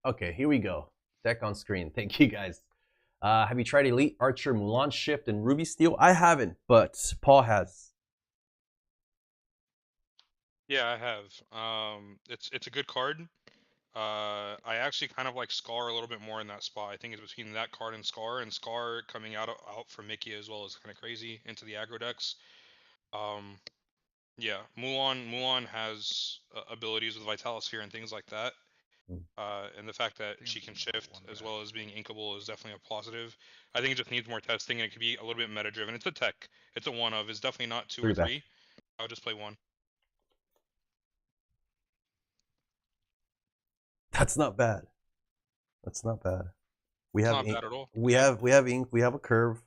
Okay, here we go. Deck on screen. Thank you guys. Have you tried Elite Archer, Mulan Shift, and Ruby Steel? I haven't, but Paul has. Yeah, I have. It's a good card. I actually kind of like Scar a little bit more in that spot. I think it's between that card and Scar coming out for Mickey as well is kind of crazy into the aggro decks. Yeah, Mulan has abilities with Vitalosphere and things like that. And the fact that she can shift as well as being inkable is definitely a positive. I think it just needs more testing and it could be a little bit meta driven. It's a tech. It's a 1 of. It's definitely not 2 or 3. I'll just play 1. That's not bad. That's not bad. We have not ink. Bad at all. We have ink. We have a curve.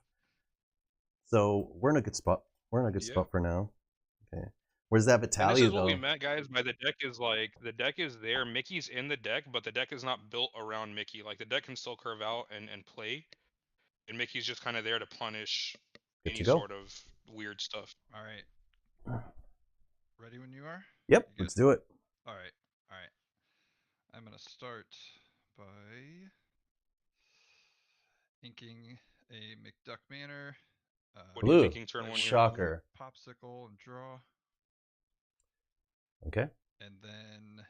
So we're in a good spot. We're in a good spot for now. Okay. Where's that Vitalia, this is what though? we meant, guys, by the deck is like, the deck is there, Mickey's in the deck, but the deck is not built around Mickey. Like, the deck can still curve out and play, and Mickey's just kind of there to punish any sort of weird stuff. All right. Ready when you are? Yep, let's do it. All right. I'm going to start by inking a McDuck Manor. What are you thinking turn 1 here? Shocker. Popsicle and draw. Okay. And then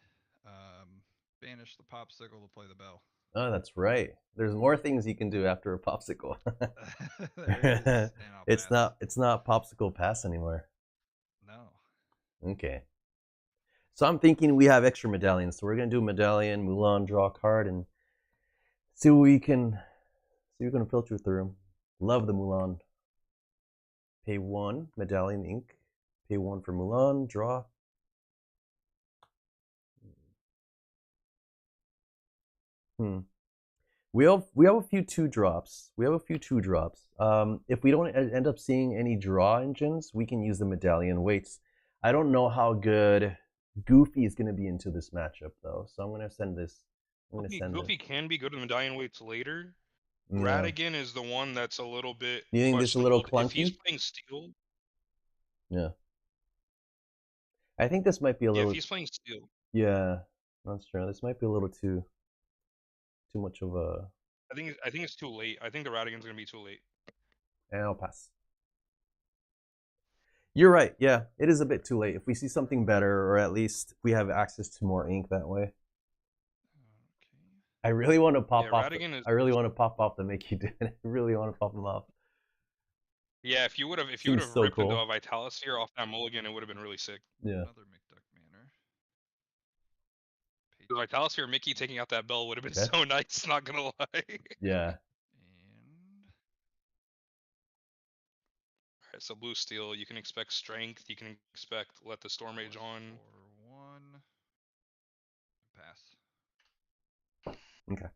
banish the popsicle to play the bell. Oh, that's right. There's more things you can do after a popsicle. It's not popsicle pass anymore. No. Okay. So I'm thinking we have extra medallions. So we're gonna do medallion, Mulan, draw a card, and see what we can filter through. Love the Mulan. Pay 1, medallion ink. Pay 1 for Mulan, draw. We have a few 2-drops. If we don't end up seeing any draw engines, we can use the medallion weights. I don't know how good Goofy is going to be into this matchup, though. So I'm going to send this. Goofy can be good with medallion weights later. Yeah. Radigan is the one that's a little bit. You think this is a little clunky? If he's playing Steel. Yeah. I think this might be a little. If he's playing Steel. Yeah, that's true. This might be a little too much of I think it's too late. I think the Radigan's gonna be too late. And I'll pass. You're right. Yeah, it is a bit too late. If we see something better, or at least we have access to more ink that way. I really want to pop off. I really want to pop off the Mickey dude. I really want to pop him off. Yeah, if you would have so ripped cool. into a Vitalisphere off that mulligan, it would have been really sick. Yeah. Another McDuck Manor. The Vitalisphere Mickey taking out that bell would have been so nice, not gonna lie. Yeah. And Alright, so blue steel, you can expect strength, you can expect let the Storm Mage on. 4/1. Pass. Okay.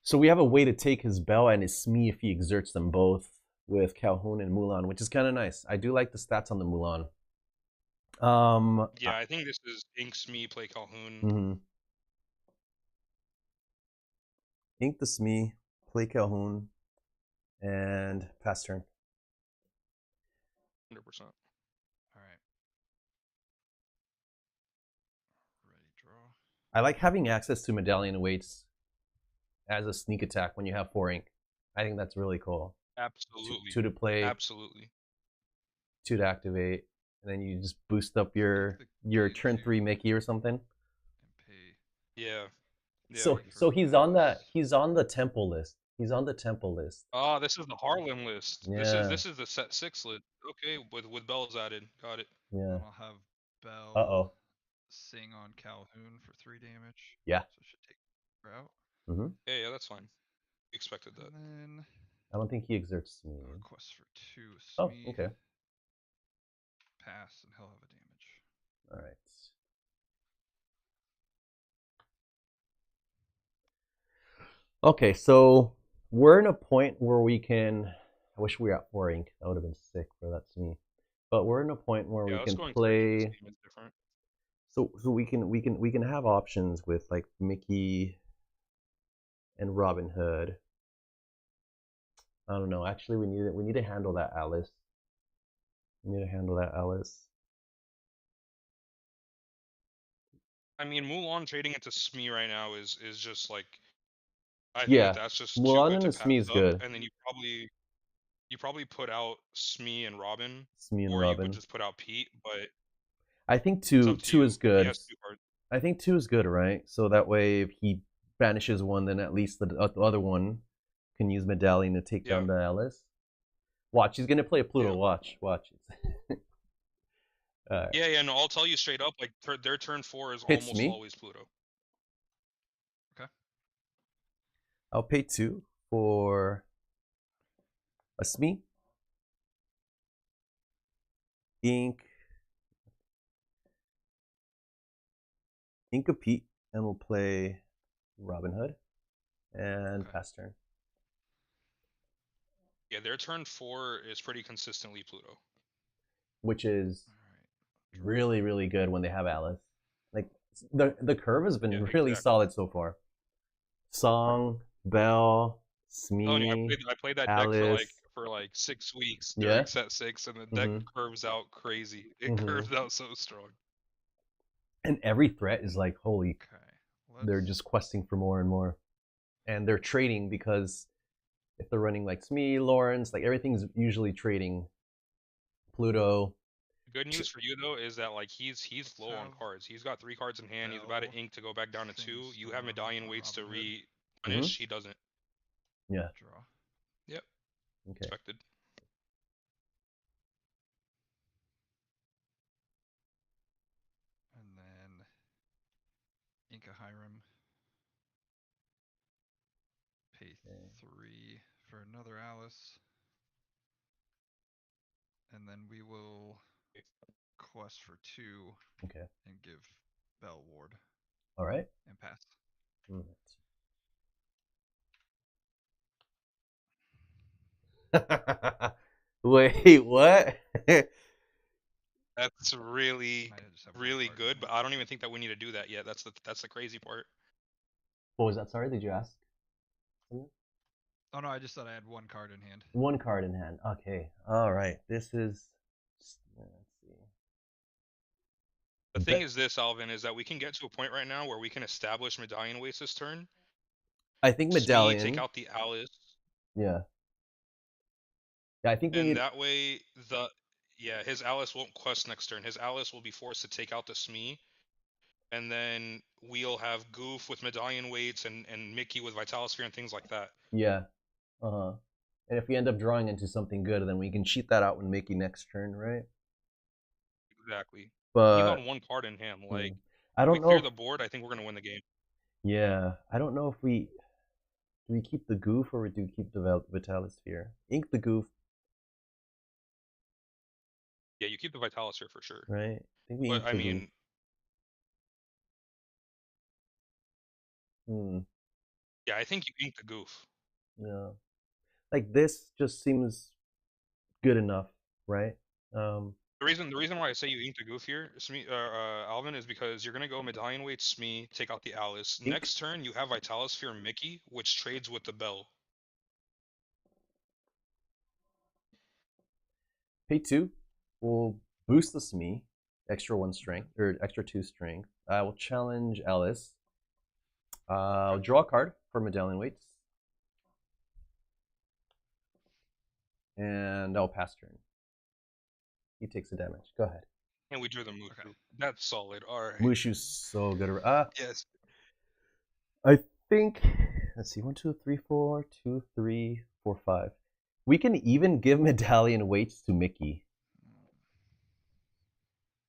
So we have a way to take his bell and his Smee if he exerts them both with Calhoun and Mulan, which is kind of nice. I do like the stats on the Mulan. Yeah, I think this is Ink Smee, play Calhoun. Mm-hmm. Ink the Smee, play Calhoun, and pass turn. 100%. Alright. Ready, draw. I like having access to Medallion Weights as a sneak attack when you have 4 ink. I think that's really cool. Absolutely. 2 to play. Absolutely. 2 to activate, and then you just boost up your turn 3 Mickey or something. And pay. Yeah. So he's on the temple list. He's on the temple list. Oh, this is the Harlan list. Yeah. This is the set 6 list. Okay, with bells added. Got it. Yeah. And I'll have Bell sing on Calhoun for 3 damage. Yeah. So should take her out. Mm-hmm. Yeah, that's fine. Expected that. And then I don't think he exerts Smee. request for 2 Smee. Oh, okay. Pass, and he'll have a damage. All right. Okay, so we're in a point where we can. I wish we were at 4 ink. That would have been sick for that Smee. But we're in a point where we can play. So we can have options with like Mickey and Robin Hood. I don't know. Actually, we need to handle that Alice. We need to handle that Alice. I mean, Mulan trading into Smee right now is just like. I Yeah, think that's just Mulan too and good to Smee is pass good. up, and then you probably put out Smee and Robin, or you would just put out Pete. But I think two is good. He has 2 cards. I think 2 is good, right? So that way, if he banishes one, then at least the other one can use Medallion to take down the Alice. Watch, he's gonna play a Pluto. Watch. Yeah, no, I'll tell you straight up, like their turn 4 is Hits almost me. always Pluto. Okay. I'll pay 2 for a Smee, Ink a Pete, and we'll play Robin Hood and pass turn. Yeah, their turn 4 is pretty consistently Pluto. Which is really, really good when they have Alice. Like the curve has been really solid so far. Song, Bell, Smee. Oh, no, I played that Alice. deck for like 6 weeks during set 6, and the deck curves out crazy. It curves out so strong. And every threat is like, holy, they're just questing for more and more. And they're trading because if they're running like Smee, Lawrence, like everything's usually trading. Pluto. Good news for you though is that like he's low on cards. He's got 3 cards in hand. He's about to ink to go back down to 2. You have Medallion Weights to replenish. He doesn't. Yeah. Draw. Yep. Okay. Expected. And then Inca Hiram. Pay 3 for another Alice. And then we will quest for 2. Okay. And give Bell Ward. All right. And pass. Wait, what? That's really good, but I don't even think that we need to do that yet. That's the crazy part. What was that? Sorry, did you ask? Oh no, I just thought I had 1 card in hand. 1 card in hand. Okay. All right. This is. Let's see. The thing is this, Alvin, is that we can get to a point right now where we can establish Medallion Wayz this turn. I think Medallion. Smee, take out the Alice. Yeah. Yeah, I think we and need. That way, his Alice won't quest next turn. His Alice will be forced to take out the Smee, and then we'll have Goof with Medallion Wayz and Mickey with Vitalosphere and things like that. Yeah. And if we end up drawing into something good, then we can cheat that out with Mickey next turn, right? Exactly. But he's on one card in hand. Like, I don't know. Clear the board. I think we're gonna win the game. Yeah, I don't know if do we keep the Goof or do we keep the Vitalosphere? Ink the Goof. Yeah, you keep the Vitalosphere for sure. Right. I think we. But I mean. Yeah, I think you ink the Goof. Yeah. Like this just seems good enough, right? The reason why I say you ink the Goof here, Alvin, is because you're gonna go Medallion Wayz Smee, take out the Alice. Next turn you have Vitalosphere Mickey, which trades with the Bell. Pay 2. We'll boost the Smee, extra 1 strength or extra 2 strength. I will challenge Alice. I'll draw a card for Medallion Wayz. And I'll pass turn. He takes the damage. Go ahead. And we drew the Mushu. Okay. That's solid. All right. Mushu's so good. Yes. I think. Let's see. 1, 2, 3, 4. 2, 3, 4, 5. We can even give Medallion Wayz to Mickey.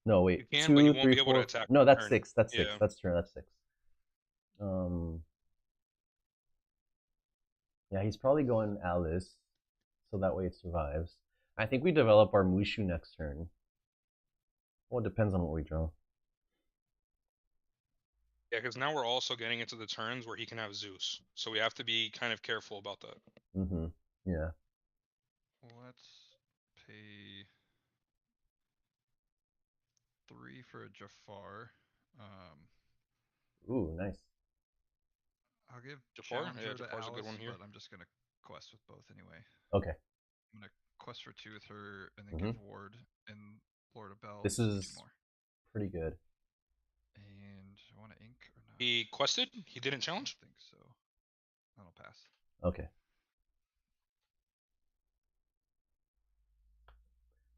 No, wait. You can, 2, but you won't 3, be able 4. to attack. No, that's turn. 6. That's 6. That's turn. That's 6. Yeah, he's probably going Alice, so that way it survives. I think we develop our Mushu next turn. Well, it depends on what we draw. Yeah, because now we're also getting into the turns where he can have Zeus, so we have to be kind of careful about that. Yeah. Let's pay 3 for a Jafar. Ooh, nice. I'll give Jafar. Challenger Yeah, to Jafar's Alice, a good one here. but I'm just gonna quest with both anyway. Okay. I'm gonna quest for 2 with her, and then give Ward and Lord of Bell. This is pretty good. And I want to ink or not. He quested. He didn't challenge. I think so. That'll pass. Okay.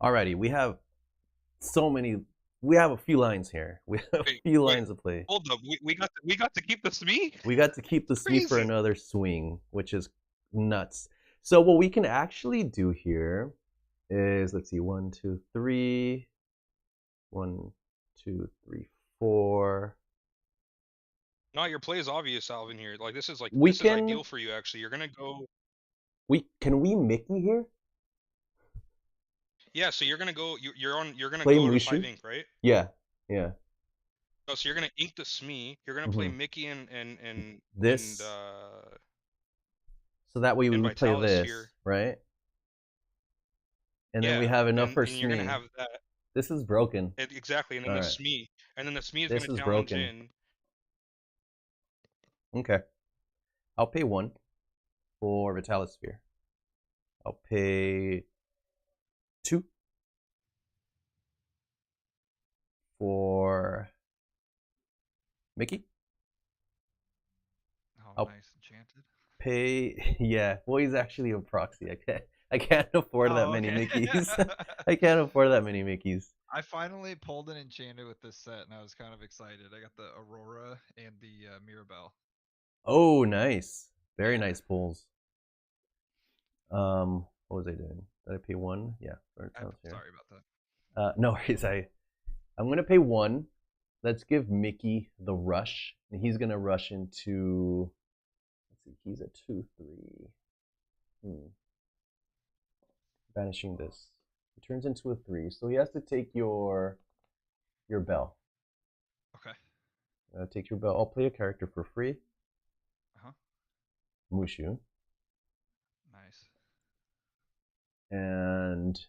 Alrighty, we have so many. We have a few lines here. We have a few lines to play. Hold up, we got to keep the Smee? We got to keep the Smee for another swing, which is nuts. So what we can actually do here is, let's see, 1, 2, 3. 1, 2, 3, 4. No, your play is obvious, Alvin. Here, like this is ideal for you. Actually, you're gonna go. Can we Mickey here? Yeah, so you're gonna go. You're gonna play go Mushu? to 5 ink, right? Yeah. Oh, so you're gonna ink the Smee. You're gonna play Mickey and this. So that way we play this, here. Right? And then we have enough for Smee. You're gonna have that. This is broken. Exactly, and then the Smee, and then the Smee is gonna challenge in. Okay. I'll pay 1 for Vitalosphere. I'll pay 2 for Mickey. Oh, nice, enchanted. Pay, yeah. Well, he's actually a proxy. I can't afford that many Mickeys. I can't afford that many Mickeys. I finally pulled an enchanted with this set, and I was kind of excited. I got the Aurora and the Mirabelle. Oh, nice. Very nice pulls. What was I doing? Did I pay 1? Yeah. Sorry about that. No worries. I'm gonna pay 1. Let's give Mickey the rush, and he's gonna rush into. Let's see. He's a 2/3. Banishing this. He turns into a 3, so he has to take your bell. Okay. Take your bell. I'll play a character for free. Mushu. Nice. And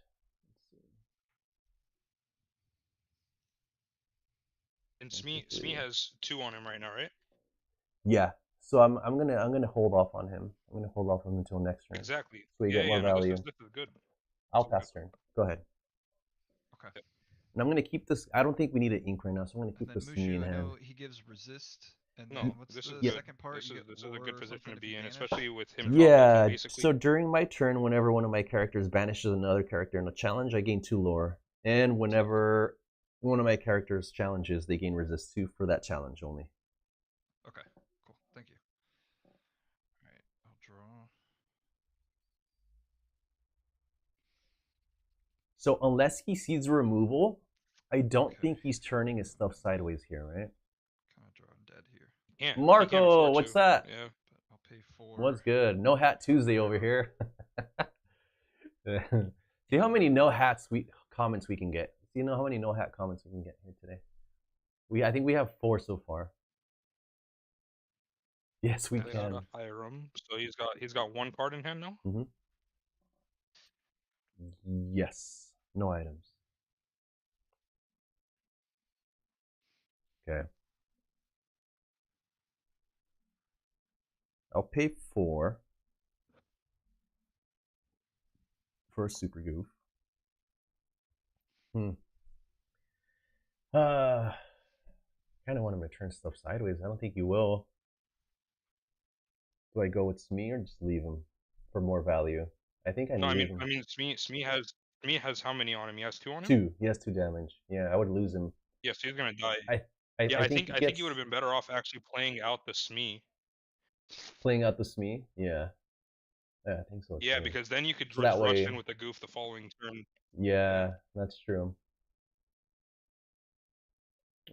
Smee has 2 on him right now, right? Yeah. So I'm gonna hold off on him. I'm gonna hold off on him until next turn. Exactly. So we get more value. This is good. I'll pass turn. Go ahead. Okay. And I'm gonna keep this. I don't think we need an ink right now, so I'm gonna keep And this then me in Mushu, I hand. know he gives resist, and No, then what's this is the good. second part? This You is get this is a lore good or position something to if you be in, banish? especially with him top Yeah. decking, basically. So during my turn, whenever one of my characters banishes another character in a challenge, I gain 2 lore. And whenever one of my characters challenges, they gain resist 2 for that challenge only. Okay, cool. Thank you. All right, I'll draw. So unless he sees removal, I don't Okay. think he's turning his stuff sideways here, right? Kind of drawing dead here. He can't Marco, afford what's to. that? Yeah. But I'll pay 4. What's good? No Hat Tuesday over here. See how many no hat comments we can get. Do you know how many no hat comments we can get here today? I think we have 4 so far. Yes, we can. Hiram. So he's got 1 card in hand now. Mm-hmm. Yes. No items. Okay. I'll pay 4 for a super goof. Kind of want him to turn stuff sideways. I don't think he will. Do I go with Smee or just leave him for more value? I think I leave him. I mean, Smee has how many on him? He has 2 on him. 2. He has 2 damage. Yeah, I would lose him. Yeah, so he's gonna die. I think you would have been better off actually playing out the Smee. Playing out the Smee? Yeah. Yeah, I think so. Yeah, too. because then you could So just that rush way- in with the goof the following turn. Yeah, that's true.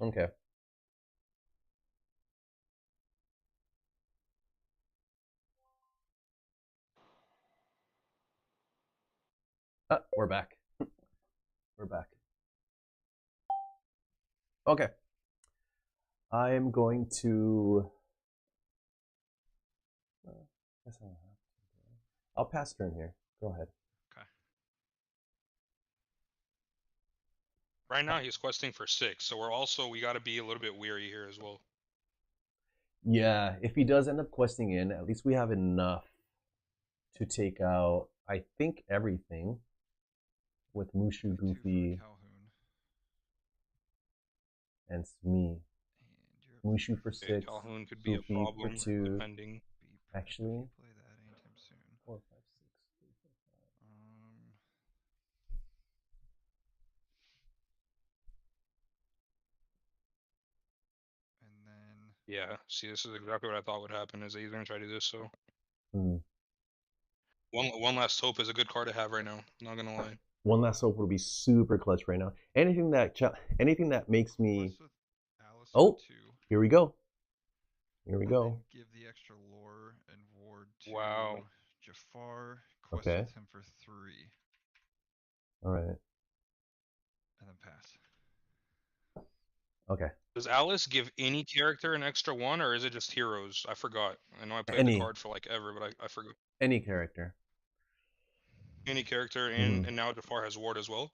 Okay. We're back. We're back. Okay. I am going to. I'll pass turn here. Go ahead. Okay. Right now he's questing for 6, so we got to be a little bit weary here as well. Yeah, if he does end up questing in, at least we have enough to take out, I think, everything with Mushu, Goofy, and Smee. Mushu for 6, Calhoun could be Goofy a problem, for 2. depending. Actually, play that anytime soon. 4, 5, 6, 3, 4, 5. And then. Yeah, see, this is exactly what I thought would happen. Is that he's gonna try to do this. So. One last hope is a good card to have right now. Not gonna lie. One last hope will be super clutch right now. Anything that makes me. Oh, here we go. Here we go. Give the extra lore and ward to Jafar. Quest Okay. with him for 3. All right. And then pass. Okay. Does Alice give any character an extra 1, or is it just heroes? I forgot. I know I played the card for like ever, but I forgot. Any character. Any character, and now Jafar has ward as well.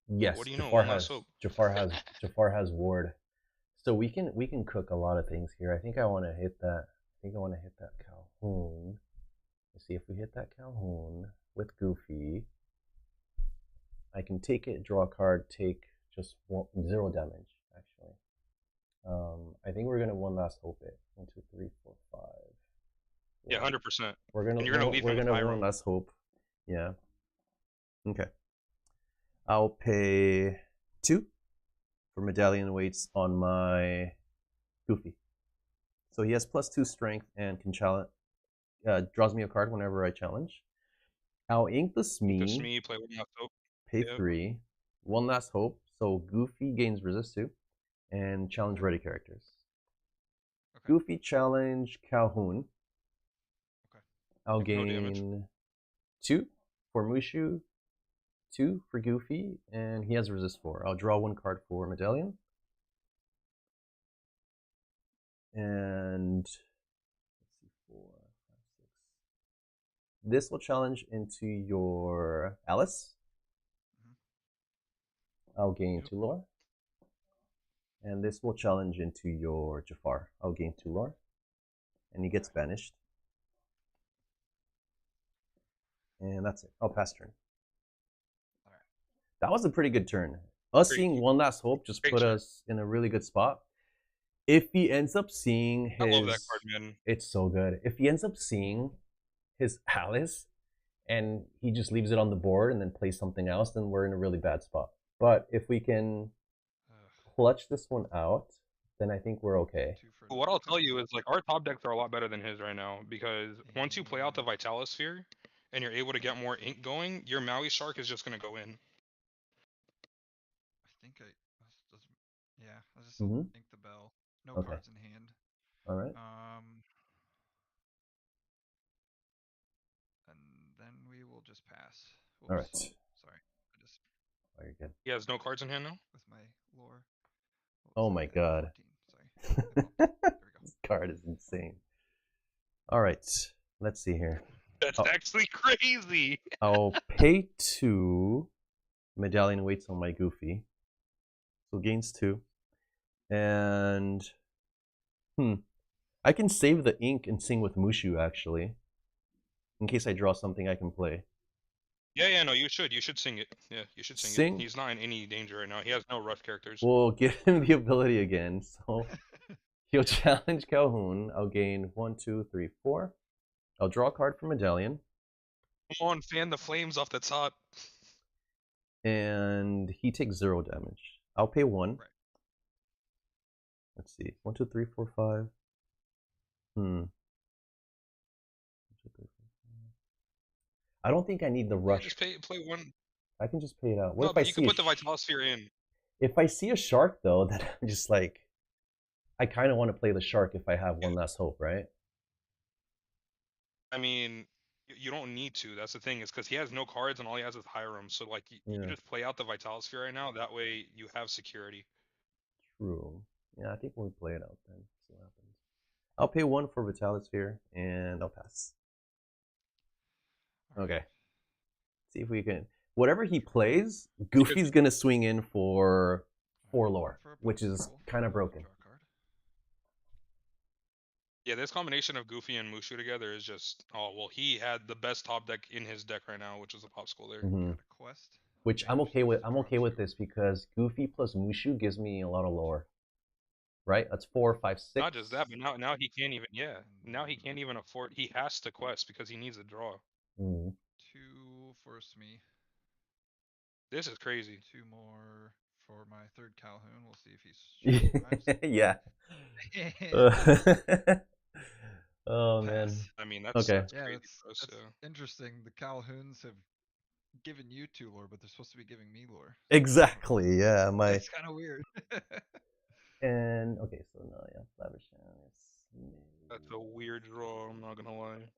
Yes. What do you know? Jafar has ward. So we can cook a lot of things here. I think I want to hit that. Calhoun. Let's see if we hit that Calhoun with Goofy. I can take it, draw a card, take just 0 damage. Actually, I think we're gonna one last hope it. 1, 2, 3, 4, 5. Yeah, 100%. We're gonna one last hope. Yeah. Okay. I'll pay 2 for medallion weights on my Goofy. So he has +2 strength and can challenge. Draws me a card whenever I challenge. I'll ink the Smee. Play one last hope. Pay 3. One last hope. So Goofy gains resist 2, and challenge ready characters. Okay. Goofy challenge Calhoun. Okay. I'll gain 2 for Mushu, 2 for Goofy, and he has resist 4. I'll draw 1 card for medallion. And let's see, 4, 5, 6. This will challenge into your Alice. I'll gain 2 lore. And this will challenge into your Jafar. I'll gain 2 lore. And he gets banished. And that's it. I'll pass turn. That was a pretty good turn. Us seeing One Last Hope just put us in a really good spot. If he ends up seeing his... I love that card, man. It's so good. If he ends up seeing his Alice and he just leaves it on the board and then plays something else, then we're in a really bad spot. But if we can clutch this one out, then I think we're okay. What I'll tell you is, like, our top decks are a lot better than his right now, because once you play out the Vitalosphere and you're able to get more ink going, your Maui Shark is just going to go in. I just ink the bell. No cards in hand. All right. And then we will just pass. Oops. All right. Sorry. Oh, you're good. He has no cards in hand now? With my lore. Oh my god. 14. Sorry. There we go. This card is insane. All right. Let's see here. That's actually crazy. I'll pay 2. Medallion waits on my Goofy. So gains 2. And I can save the ink and sing with Mushu, actually. In case I draw something I can play. Yeah, no, you should. You should sing it. Yeah, you should sing it. He's not in any danger right now. He has no rough characters. We'll give him the ability again. So he'll challenge Calhoun. I'll gain 1, 2, 3, 4. I'll draw a card for Medallion. Come on, fan the flames off the top. And he takes 0 damage. I'll pay 1. Right. Let's see. 1, 2, 3, 4, 5. 1, 2, 3, 4, 5. I don't think I need the rush. Just play 1. I can just pay it out. What if but you can put the Vitalosphere in. If I see a shark, though, then I'm just like... I kind of want to play the shark if I have One Last Hope, right? I mean, you don't need to. That's the thing. Is because he has no cards and all he has is Hiram. So, like, you just play out the Vitalosphere right now. That way you have security. True. Yeah, I think we'll play it out then. See what happens. I'll pay 1 for Vitalosphere, and I'll pass. Okay. See if we can... Whatever he plays, Goofy's going to swing in for 4 lore, which is kind of broken. Yeah, this combination of Goofy and Mushu together is just... Oh, well, he had the best top deck in his deck right now, which is a Popsicle there. Quest. Which I'm okay with. I'm okay with this because Goofy plus Mushu gives me a lot of lore. Right? That's 4, 5, 6. Not just that, but now he can't even... Yeah, now he can't even afford... He has to quest because he needs a draw. 2 force me. This is crazy. 2 more for my 3rd Calhoun. We'll see if he's... Yeah. Oh man. I mean, that's okay. That's interesting. The Calhouns have given you 2 lore, but they're supposed to be giving me lore. Exactly. Yeah. It's kind of weird. And okay, so no, yeah, Flavish. That's a weird draw. I'm not gonna lie.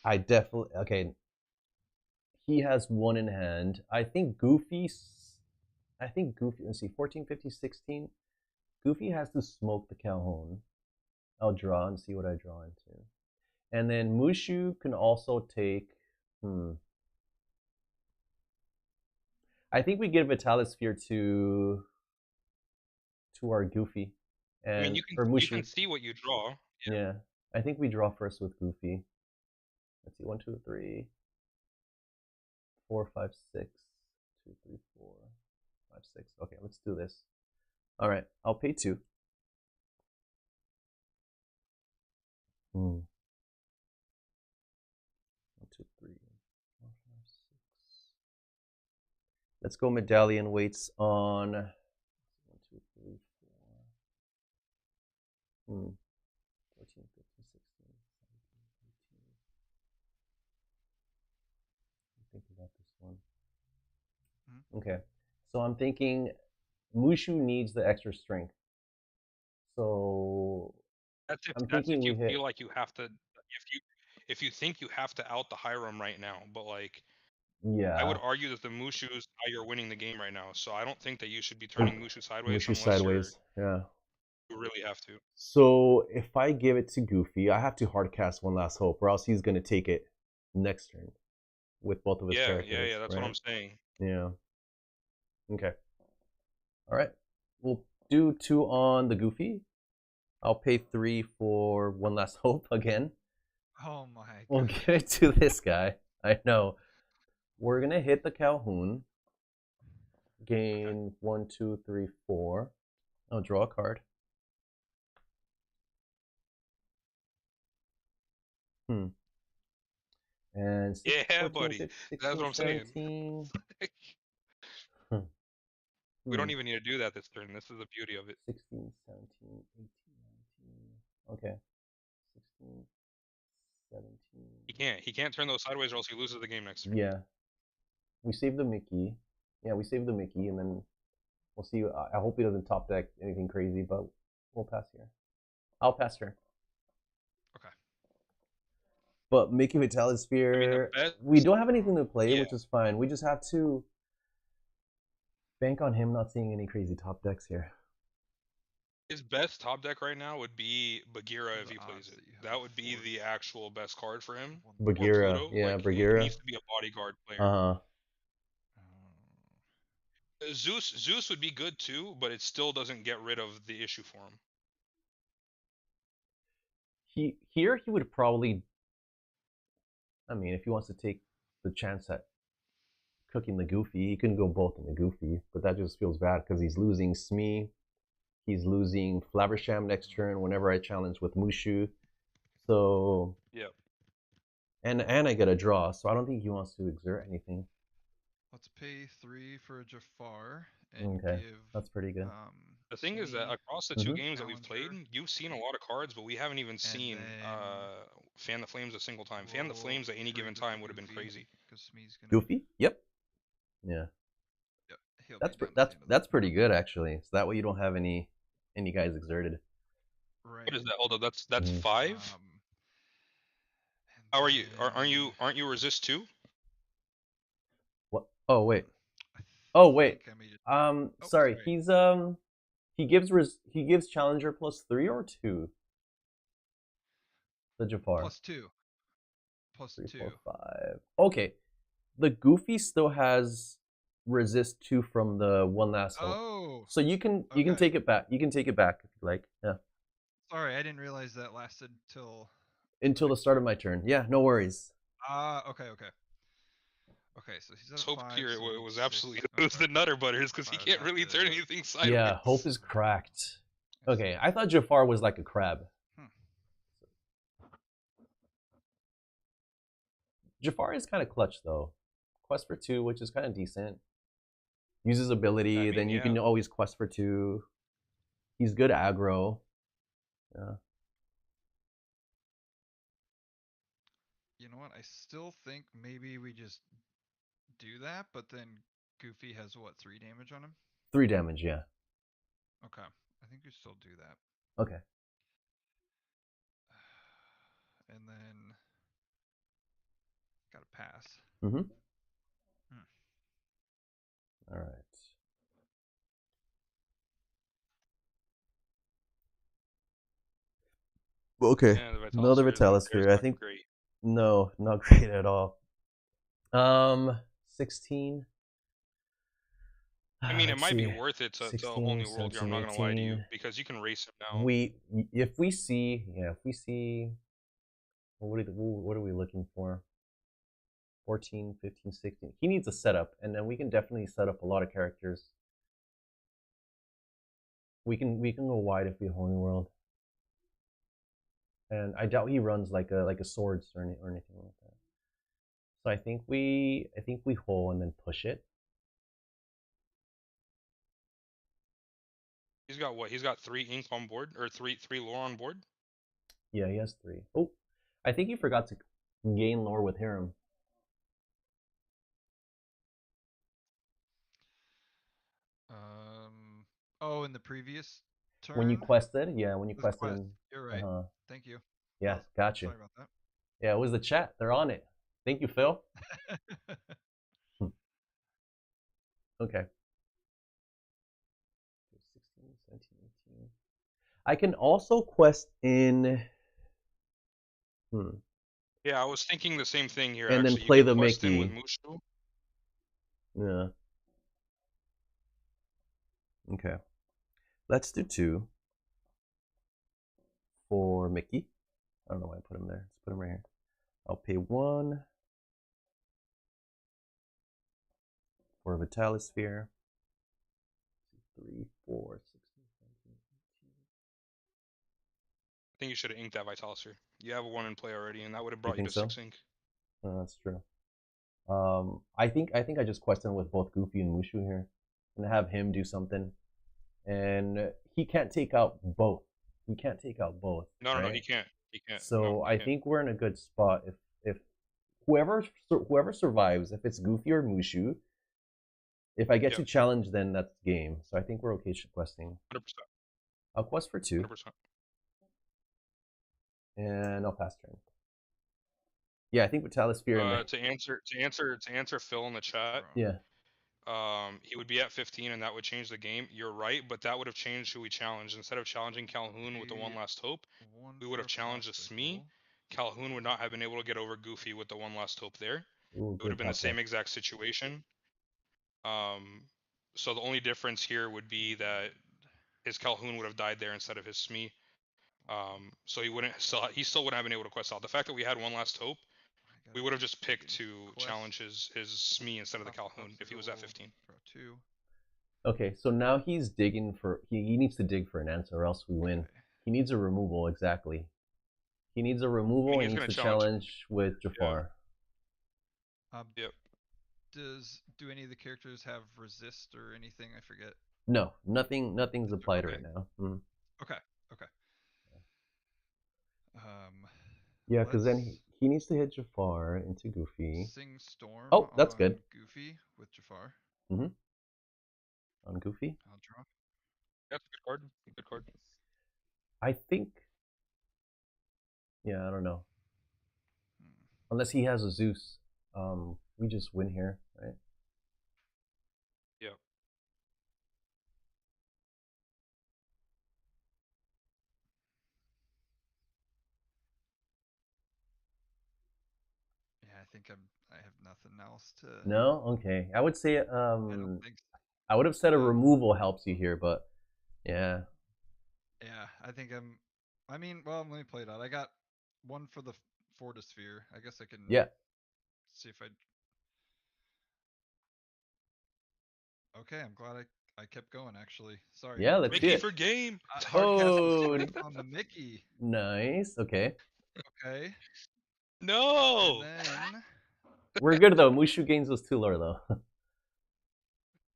I definitely okay. He has 1 in hand. I think Goofy. Let's see, 14, 15, 16. Goofy has to smoke the Calhoun. I'll draw and see what I draw into. And then Mushu can also take... I think we give Vitalosphere to our Goofy. And I mean, you can see what you draw. Yeah. I think we draw first with Goofy. Let's see, 1, 2, 3, 4, 5, 6. 2, 3, 4, 5, 6. Okay, let's do this. All right, I'll pay 2. 1, 2, 3, 4, 5, 6. Let's go Medallion waits on 1, 2, 3, 4. 14, 15, 16, 17, 18. I'm thinking about this one. Okay, so I'm thinking Mushu needs the extra strength. So that's if you feel like you have to. If you think you have to out the Hiram right now, but like, yeah, I would argue that the Mushu's how you're winning the game right now. So I don't think that you should be turning Mushu sideways. Mushu sideways, yeah. You really have to. So if I give it to Goofy, I have to hard cast One Last Hope, or else he's gonna take it next turn with both of his characters. Yeah. That's what I'm saying. Yeah. Okay. All right. We'll do 2 on the Goofy. I'll pay 3 for One Last Hope again. Oh my god. We'll give it to this guy. I know. We're gonna hit the Calhoun. Gain 1, 2, 3, 4. Oh, draw a card. And 6, Yeah, 14, buddy. 15, 16, That's what I'm 17. saying. We don't even need to do that this turn. This is the beauty of it. 16, 17, 18, 19. Okay. 16, 17. He can't turn those sideways or else he loses the game next turn. Yeah. We save the Mickey. Yeah, we save the Mickey, and then we'll see. I hope he doesn't top deck anything crazy, but we'll pass here. I'll pass here. Okay. But Mickey Vitalisphere, we don't have anything to play, which is fine. We just have to bank on him not seeing any crazy top decks here. His best top deck right now would be Bagheera if he plays it. That would be the actual best card for him. Bagheera, yeah, like, Bagheera. He needs to be a bodyguard player. Zeus would be good too, but it still doesn't get rid of the issue for him. He would probably, I mean, if he wants to take the chance at cooking the Goofy, he can go both in the Goofy, but that just feels bad because he's losing Smee, he's losing Flaversham next turn whenever I challenge with Mushu, so yep. And I get a draw, so I don't think he wants to exert anything. Let's pay 3 for a Jafar. And okay, give, that's pretty good. The thing is that across the two games that we've played, you've seen a lot of cards, but we haven't even seen Fan the Flames a single time. Fan the Flames at any given time would have been crazy. Goofy? Yep. Yeah. That's pretty good actually. So that way you don't have any guys exerted. Right. What is that? Hold on, that's 5. How are you? Aren't you resist 2? What? Oh wait. Sorry. He's he gives challenger +3 or 2. The Jafar. +2. +2. 3, 4, 5. Okay. The Goofy still has resist 2 from the one last hole. Oh. So you can take it back. You can take it back if you like. Yeah. Sorry, I didn't realize that lasted until the start of my turn. Yeah, no worries. Okay. Okay, so he's at Hope 5, here so it was absolutely it was the Nutter Butters because he can't really turn anything sideways. Yeah, Hope is cracked. Okay, I thought Jafar was like a crab. Jafar is kind of clutch though. Quest for 2, which is kind of decent. Uses ability, then you can always quest for 2. He's good aggro. Yeah. You know what? I still think maybe we just do that, but then Goofy has what, 3 damage on him? 3 damage, yeah. Okay, I think we still do that. Okay. And then gotta pass. All right. Okay. Yeah, another Vitalisphere. I think great. No, not great at all. 16. I mean, it might be worth it to a whole new world here. I'm not gonna lie to you because you can race him now. If we see, what are we looking for? 14, 15, 16. He needs a setup, and then we can definitely set up a lot of characters. We can go wide if we whole new world. And I doubt he runs like a swords or anything like that. So I think we hole and then push it. He's got what? He's got 3 ink on board or 3 lore on board. Yeah, he has 3. Oh, I think he forgot to gain lore with Hiram. Oh, in the previous turn. When you quested, yeah, when you quested. You're right. Thank you. Yeah, got you. Sorry about that. Yeah, it was the chat. They're on it. Thank you, Phil. Okay. 16, 17, 18. I can also quest in. Yeah, I was thinking the same thing here. And actually. then play the Mickey. With Mushu. Yeah. Okay. Let's do 2 for Mickey. I don't know why I put him there. Let's put him right here. I'll pay 1 for Vitalisphere. 3, 4, 16, 17, 18. I think you should have inked that Vitalisphere. You have a 1 in play already, and that would have brought you to so? 6 ink. That's true. I think I just questioned with both Goofy and Mushu here, and have him do something, and he can't take out both. He can't take out both. No, right? no, he can't. He can't. So no, I think we're in a good spot if whoever survives, if it's Goofy or Mushu, if I get to challenge, then that's game. So I think we're okay questing. 100%. I'll quest for 2. 100%. And I'll pass turn. Yeah, I think with Vitalisphere. To answer Phil in the chat. Yeah. He would be at 15, and that would change the game. You're right, but that would have changed who we challenged. Instead of challenging Calhoun with the One Last Hope, we would have challenged a Smee. Calhoun would not have been able to get over Goofy with the One Last Hope there. Ooh, it would have been the same exact situation. So the only difference here would be that his Calhoun would have died there instead of his Smee. So he still wouldn't have been able to quest out. The fact that we had One Last Hope, we would have just picked to challenge his Smee instead of the Calhoun if he was at 15. Okay, so now he's digging for he needs to dig for an answer or else we win. He needs a removal, exactly. He needs a removal and he needs to challenge with Jafar. Yep. Do any of the characters have resist or anything? I forget. No, nothing's applied right now. Okay. Yeah, because then he needs to hit Jafar into Goofy. Sing Storm. Oh, that's good. Goofy with Jafar. On Goofy. I'll draw. That's a good card. Good card. I think. Yeah, I don't know. Unless he has a Zeus, we just win here, right? Yeah. I think I have nothing else to. No, okay. I would say I don't think so. I would have said a removal helps you here, but yeah. Yeah, I think I mean, well, let me play it out. I got 1 for the Fortisphere. I guess I can. Yeah. See if I. Okay, I'm glad I kept going. Actually, sorry. Yeah, let's Mickey for game. Oh, on the Mickey. Nice. Okay. Okay. No. And then. We're good though. Mushu gains those 2 lore though.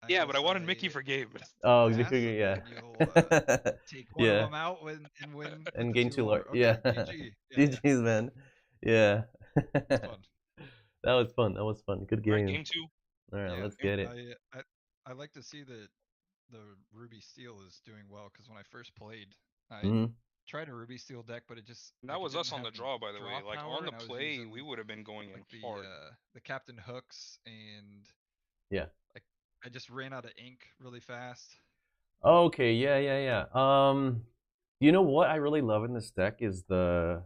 Yeah, but I wanted Mickey for game. Oh, yeah. Take one of them out and win. And gain 2 lore. Okay, yeah. GG's, man. Yeah. Fun. That was fun. That was fun. Good game. Right, game 2. All right, let's get it. I like to see that the Ruby Steel is doing well because when I first played, I tried a Ruby Steel deck, but it just that was us on the draw, by the way. Like on the play, we would have been going in hard. The Captain Hooks and I just ran out of ink really fast. Okay, yeah. You know what I really love in this deck is the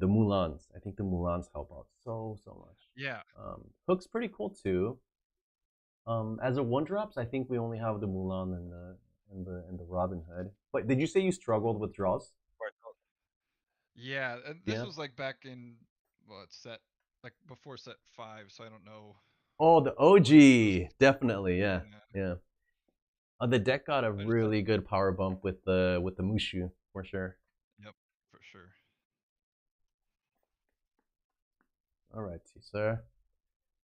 Mulans. I think the Mulans help out so much. Yeah. Hook's pretty cool too. As a 1-drops, I think we only have the Mulan and the Robin Hood. But did you say you struggled with draws? Yeah, and this was like back in set like before set 5, so I don't know. Oh, the OG, definitely, yeah. The deck got a really good power bump with the Mushu for sure. Yep, for sure. All right, sir.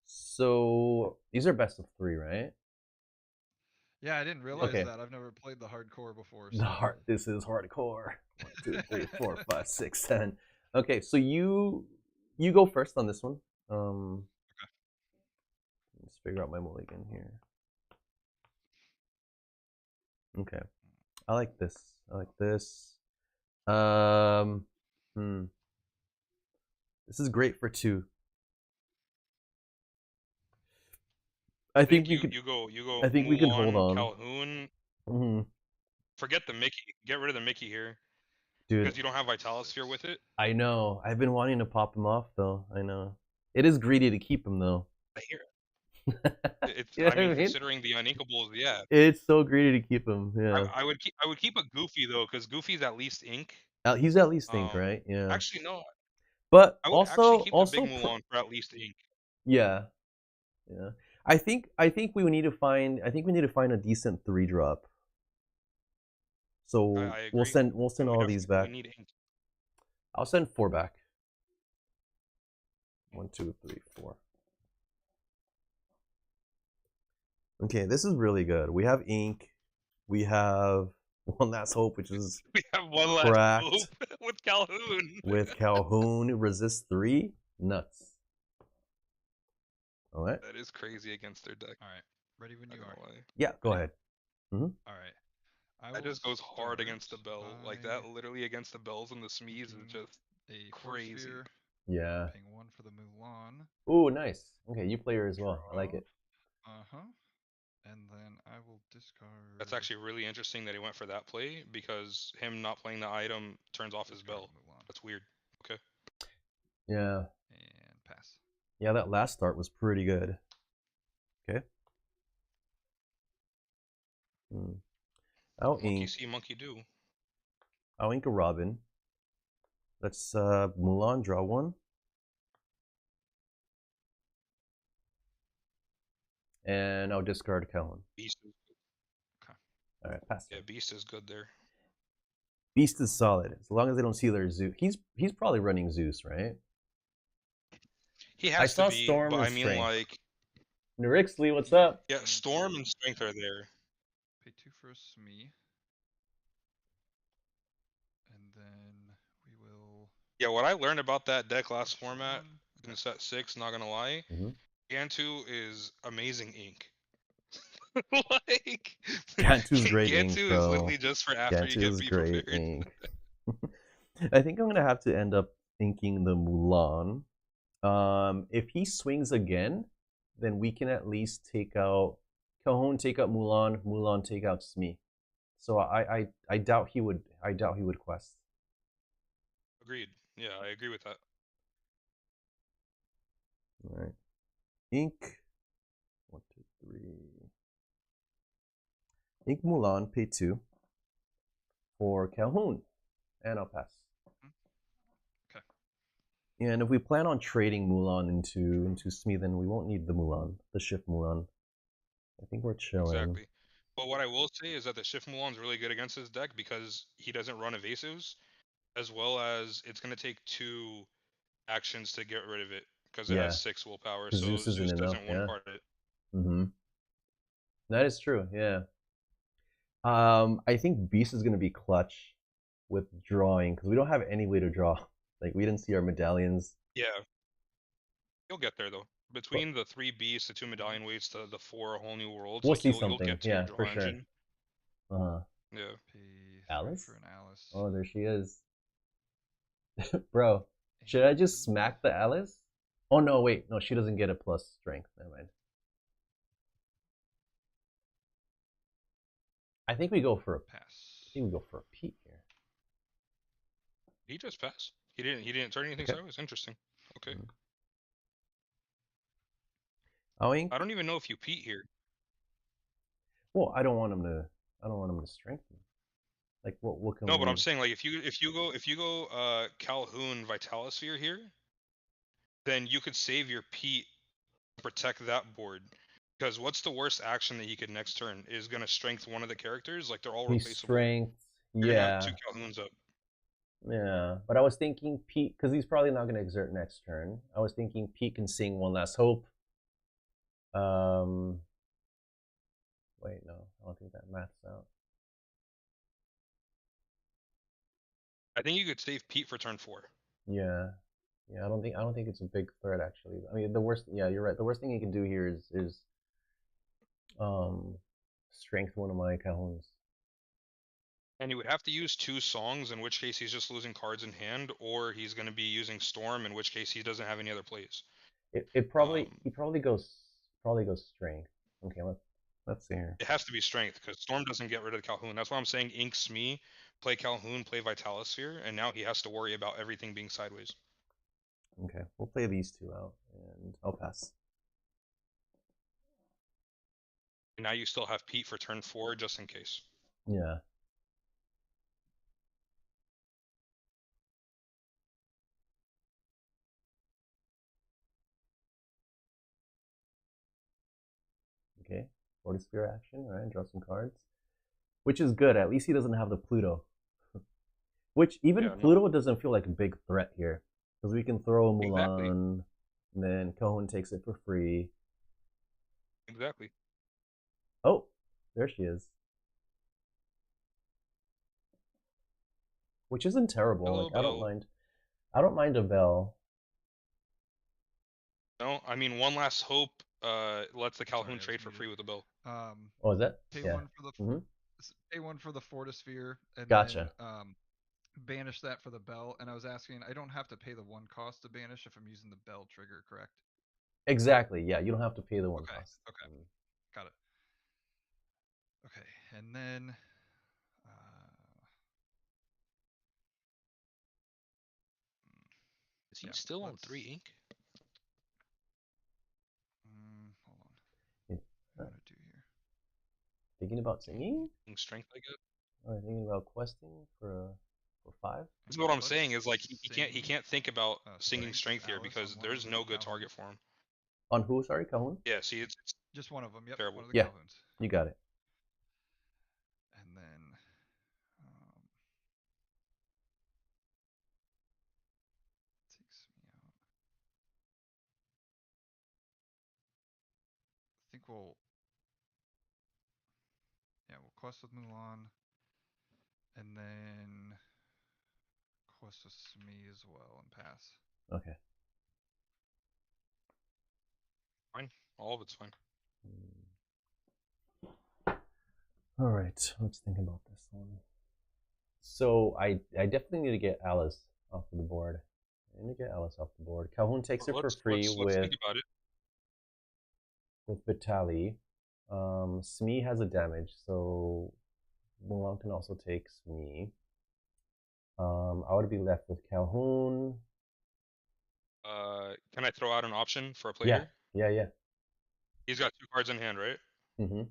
So these are best of 3, right? Yeah, I didn't realize that. I've never played the hardcore before. So. This is hardcore. 1, 2, 3, 4, 5, 6, 7. Okay, so you go first on this one. Okay. Let's figure out my mulligan here. Okay, I like this. This is great for 2. I think you could. You go. I think Mulan, we can hold on. Calhoun. Forget the Mickey. Get rid of the Mickey here. Dude. Because you don't have Vitalisphere with it. I know. I've been wanting to pop him off though. I know. It is greedy to keep him though. I hear it. It's, I mean, considering the uninkables, yeah. It's so greedy to keep him. Yeah. I would keep a Goofy though, because Goofy's at least ink. He's at least ink, right? Yeah. Actually, no. But I would actually keep the big Mulan for at least ink. Yeah. I think we need to find a decent 3-drop. So I agree. we'll send all these back. We need ink. I'll send 4 back. 1, 2, 3, 4. Okay, this is really good. We have ink. We have One Last Hope, which is We have One Last cracked. Hope with Calhoun. With Calhoun, resist 3. Nuts. All right. That is crazy against their deck. All right, ready when you are. Yeah, go ahead. All right. That just goes hard against the bell. Like that literally against the bells and the Smees is just crazy. Yeah. Paying 1 for the Mulan. Ooh, nice. Okay, you play her as well. I like it. And then I will discard. That's actually really interesting that he went for that play because him not playing the item turns off his bell. Mulan. That's weird. Okay. Yeah. And pass. Yeah, that last start was pretty good. Okay. I'll Monkey ink. see, monkey do. I'll ink a Robin. Let's Mulan draw 1. And I'll discard Calhoun. Beast is good. Okay. Alright, pass. Yeah, Beast is good there. Beast is solid. As long as they don't see their Zeus. He's probably running Zeus, right? He has I saw to be, Storm but and I mean Strength. like Nirixley, what's up? yeah, Storm and Strength are there. Pay 2 for a Smee. And then we will. Yeah, what I learned about that deck last format in set 6, not gonna lie, Gantu is amazing ink. Like Gantu's great Gantu ink, is bro. literally just for after Gantu you is get great prepared. ink. I think I'm gonna have to end up inking the Mulan. If he swings again, then we can at least take out Calhoun, take out Mulan, Mulan take out Smee. So I doubt he would quest. Agreed. Yeah, I agree with that. All right. Ink. 1, 2, 3. Ink Mulan, pay 2 for Calhoun, and I'll pass. Okay. And if we plan on trading Mulan into Smee, then we won't need the Mulan, the shift Mulan. I think we're chilling. Exactly. But what I will say is that the shift Mulan's really good against his deck because he doesn't run evasives, as well as it's going to take 2 actions to get rid of it because it has 6 willpower, so Zeus doesn't one-part it. That is true, yeah. I think Beast is going to be clutch with drawing because we don't have any way to draw. Like, we didn't see our medallions. Yeah. You'll get there, though. Between the 3 beasts, the 2 medallion weights, the 4 whole new worlds, we'll like, see you'll something. get to Yeah, your draw for sure. engine. Yeah. Pay 3 Alice? for an Alice. Oh, there she is. Bro, should I just smack the Alice? Oh, no, wait. No, she doesn't get a plus strength. Never mind. I think we go for a pass. I think we go for a Pete here. He just passed. He didn't turn anything sideways. Interesting. Okay. I don't even know if you Pete here. Well, I don't want him to strengthen. Like what can No, but I'm saying like if you go Calhoun Vitalosphere here, then you could save your Pete to protect that board. Because what's the worst action that he could next turn is gonna strength one of the characters? Like they're all replaceable. Strength, You're gonna have yeah. 2 Calhouns up. Yeah, but I was thinking Pete, because he's probably not going to exert next turn. I was thinking Pete can sing One Last Hope. Wait, no, I don't think that maths out. I think you could save Pete for turn 4. Yeah, I don't think it's a big threat actually. I mean, the worst. Yeah, you're right. The worst thing he can do here is strength one of my Calhouns. And he would have to use 2 songs, in which case he's just losing cards in hand, or he's going to be using Storm, in which case he doesn't have any other plays. He probably goes strength. Okay, let's see here. It has to be strength because Storm doesn't get rid of Calhoun. That's why I'm saying Ink Smee, play Calhoun, play Vitalosphere, and now he has to worry about everything being sideways. Okay, we'll play these 2 out, and I'll pass. And now you still have Pete for turn 4 just in case. Yeah. Okay, Lotus Sphere action, right? Draw some cards. which is good. At least he doesn't have the Pluto. Which even Pluto doesn't feel like a big threat here. Because we can throw Mulan, and then Cahoon takes it for free. Exactly. Oh, there she is. Which isn't terrible. Hello, like, I don't mind a Bell. No, I mean, One Last Hope lets the Calhoun trade for free with a Bell. Oh, is that? Pay yeah. one for the pay one for the Fortisphere, and gotcha. then banish that for the Bell. And I was asking, I don't have to pay the 1 cost to banish if I'm using the Bell trigger, correct? Exactly. Yeah, you don't have to pay the 1 cost. Okay. Got it. Okay, and then is he still on 3 ink? Hold on. What am I gonna do here? Thinking about singing? Strength, I guess. Or thinking about questing for 5? This is what I'm saying. Is like he can't think about singing strength here because there's no good target for him. On who? Sorry, Cahoon? Yeah. See, it's just one of them. Yep. Terrible. One of the yeah. Calhouns. You got it. And then takes me out. I think we'll quest with Mulan, and then quest with Smee as well, and pass. Okay. Fine. All of it's fine. All right. Let's think about this one. So I definitely need to get Alice off of the board. I need to get Alice off the board. Calhoun takes it for free let's think about it. With Vitali. Smee has a damage, so Mulan can also take Smee. I would be left with Calhoun. Can I throw out an option for a play here? Yeah. Yeah. He's got 2 cards in hand, right? Mm-hmm.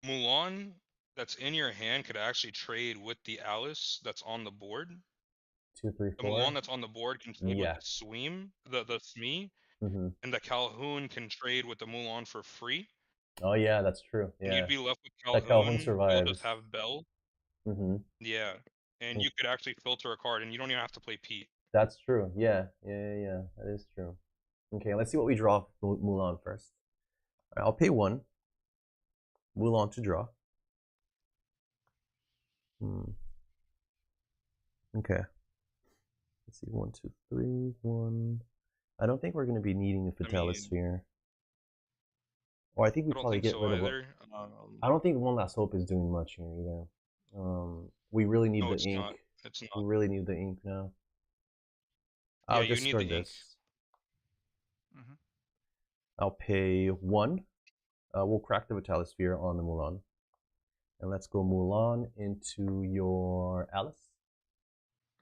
Mulan that's in your hand could actually trade with the Alice that's on the board. 2, 3, 4. The Mulan that's on the board can trade with the Smee, and the Calhoun can trade with the Mulan for free. Oh yeah, that's true. Yeah. And you'd be left with Calhoun. Calhoun survives. You'll just have Bell. Yeah. And you could actually filter a card, and you don't even have to play Pete. That's true. Yeah. That is true. Okay, let's see what we draw for Mulan first. All right, I'll pay 1. Mulan to draw. Okay. Let's see. 1, 2, 3, 1. I don't think we're going to be needing the Fatalisphere. Or I think we probably get rid of it. I don't think One Last Hope is doing much here either. We really need the ink. It's not. We really need the ink now. I'll discard this. I'll pay 1. We'll crack the Vitalisphere on the Mulan. And let's go Mulan into your Alice.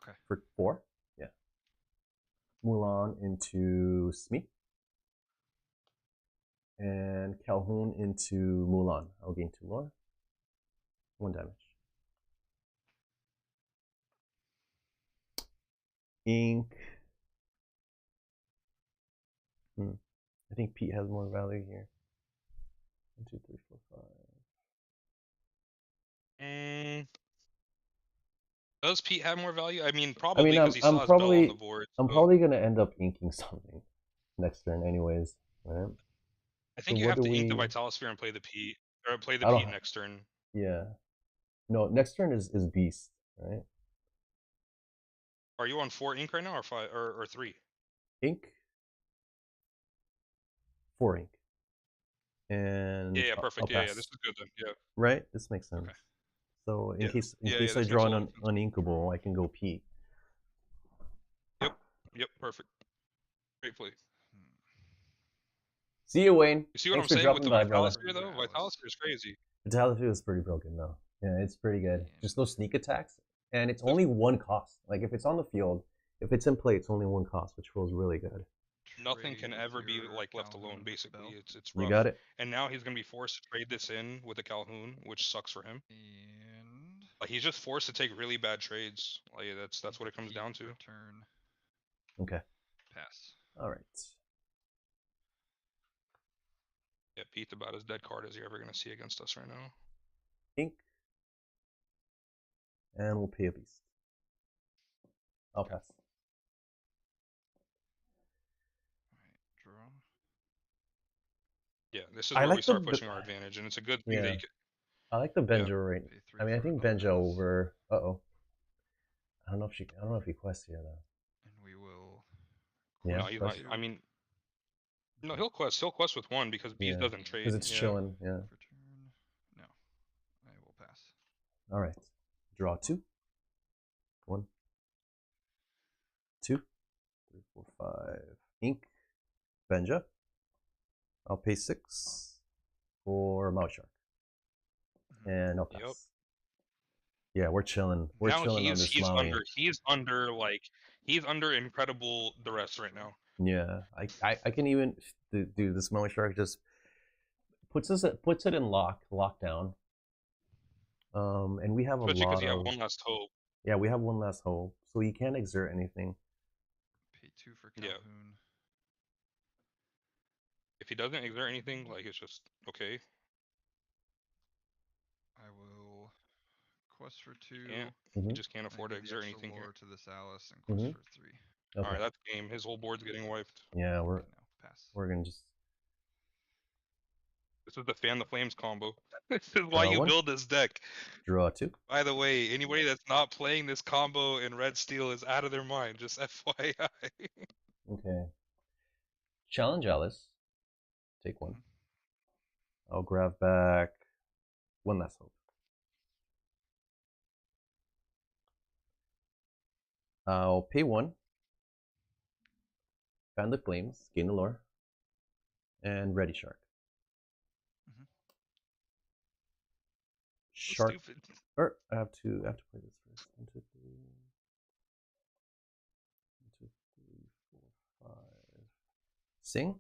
Okay. For 4. Yeah. Mulan into Smee. And Calhoun into Mulan. I'll gain 2 more. 1 damage. Ink. I think Pete has more value here. 1, 2, 3, 4, 5. Does Pete have more value? I mean, probably because he still has Bell on the board. I'm probably going to end up inking something next turn anyways, right? I think you have to ink the Vitalisphere and play the Pete. Or play the Pete next turn. Yeah. No, next turn is Beast, right? Are you on 4 ink right now, or 5 or 3? Ink. 4 ink. And yeah, perfect. Yeah, this is good then. Yeah. Right? This makes sense. Okay. So in case I draw an uninkable, I can go Pete. Yep, perfect. Great play. See you, Wayne. You see what I'm saying with the Vitalisphere, though? Vitalisphere is crazy. Vitalisphere is pretty broken, though. Yeah, it's pretty good. Just those sneak attacks. And it's only 1 cost. Like, if it's on the field, if it's in play, it's only 1 cost, which feels really good. Nothing can ever be like left alone, basically. It's rough. You got it. And now he's going to be forced to trade this in with a Calhoun, which sucks for him. And like, he's just forced to take really bad trades. Like, that's what it comes down to. Turn. Okay. Pass. All right. Yeah, Pete's about as dead card as you're ever going to see against us right now. Ink. And we'll pay a beast. I'll pass. Alright, draw. Yeah, this is where we start pushing our advantage, and it's a good thing that you can... I like the Benjo right. I mean, I think Benjo over. I don't know if he quests here though. And we will. Yeah. No, he's not. I mean, no, he'll quest with one because Beast doesn't trade. Because it's chilling. Yeah. For turn. No, I will pass. All right. Draw 2. 1, 2, 3, 4, 5. Ink. Benja. I'll pay 6 for Maui Shark. And I'll pass. Yep. Yeah, we're chilling. We're now chilling on this Maui. He's under incredible duress right now. Yeah, I can even do this Maui Shark just puts it in lockdown. And we have especially because you have of, one last hope. Yeah, we have one last hope, so you can't exert anything. Pay 2 for Calhoun. Yeah. If he doesn't exert anything, like it's just okay. I will quest for 2. Yeah, you just can't afford to exert anything here. To this Alice and quest for 3. Okay. All right, that's game. His whole board's getting wiped. Yeah, we're gonna just. This is the Fan the Flames combo. This is why you build this deck. Draw 2. By the way, anybody that's not playing this combo in Red Steel is out of their mind. Just FYI. Okay. Challenge Alice. Take 1. I'll grab back one last hope. I'll pay 1. Fan the Flames, gain the lore, and ready Shark. Shark. Stupid. Or I have to play this first. 1, 2, 3. 1, 2, 3, 4, 5. Sing.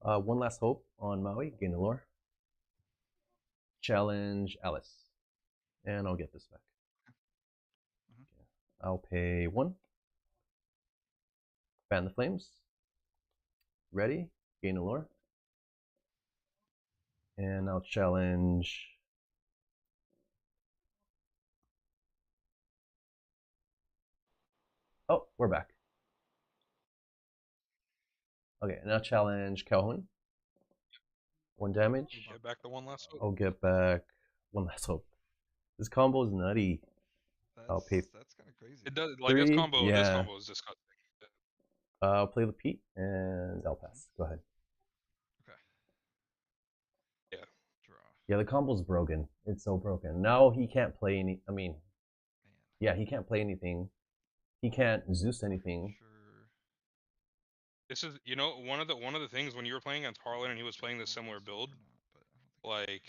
One last hope on Maui, gain the lore. Challenge Alice. And I'll get this back. Okay. I'll pay 1. Fan the Flames. Ready, gain the lore. And I'll challenge. Oh, we're back. Okay, and I'll challenge Calhoun. 1 damage. Get back the one last hope. I'll get back one last hope. This combo is nutty. I'll pay. That's kind of crazy. It does like 3, this combo. yeah. This combo is disgusting. I'll play the Pete and I'll pass. Go ahead. Okay. Yeah. Draw. Yeah, the combo's broken. It's so broken. Now he can't play any. I mean, yeah, he can't play anything. He can't Zeus anything. Sure. This is, you know, one of the things when you were playing against Harlan and he was playing this similar build, like,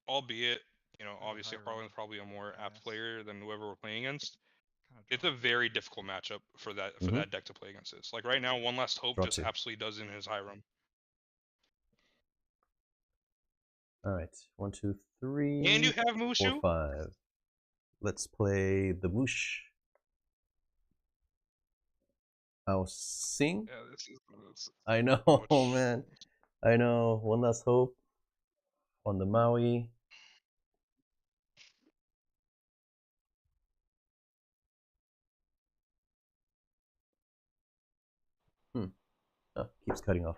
albeit, you know, obviously Harlan's probably a more apt player than whoever we're playing against. It's a very difficult matchup for that that deck to play against this. Like right now, One Last Hope just absolutely does in his high room. All right, 1, 2, 3. And you have Mushu. 4, 5. Let's play the Moosh. I'll sing. Yeah, this is. I know, man. I know. One last hope on the Maui. Oh, keeps cutting off.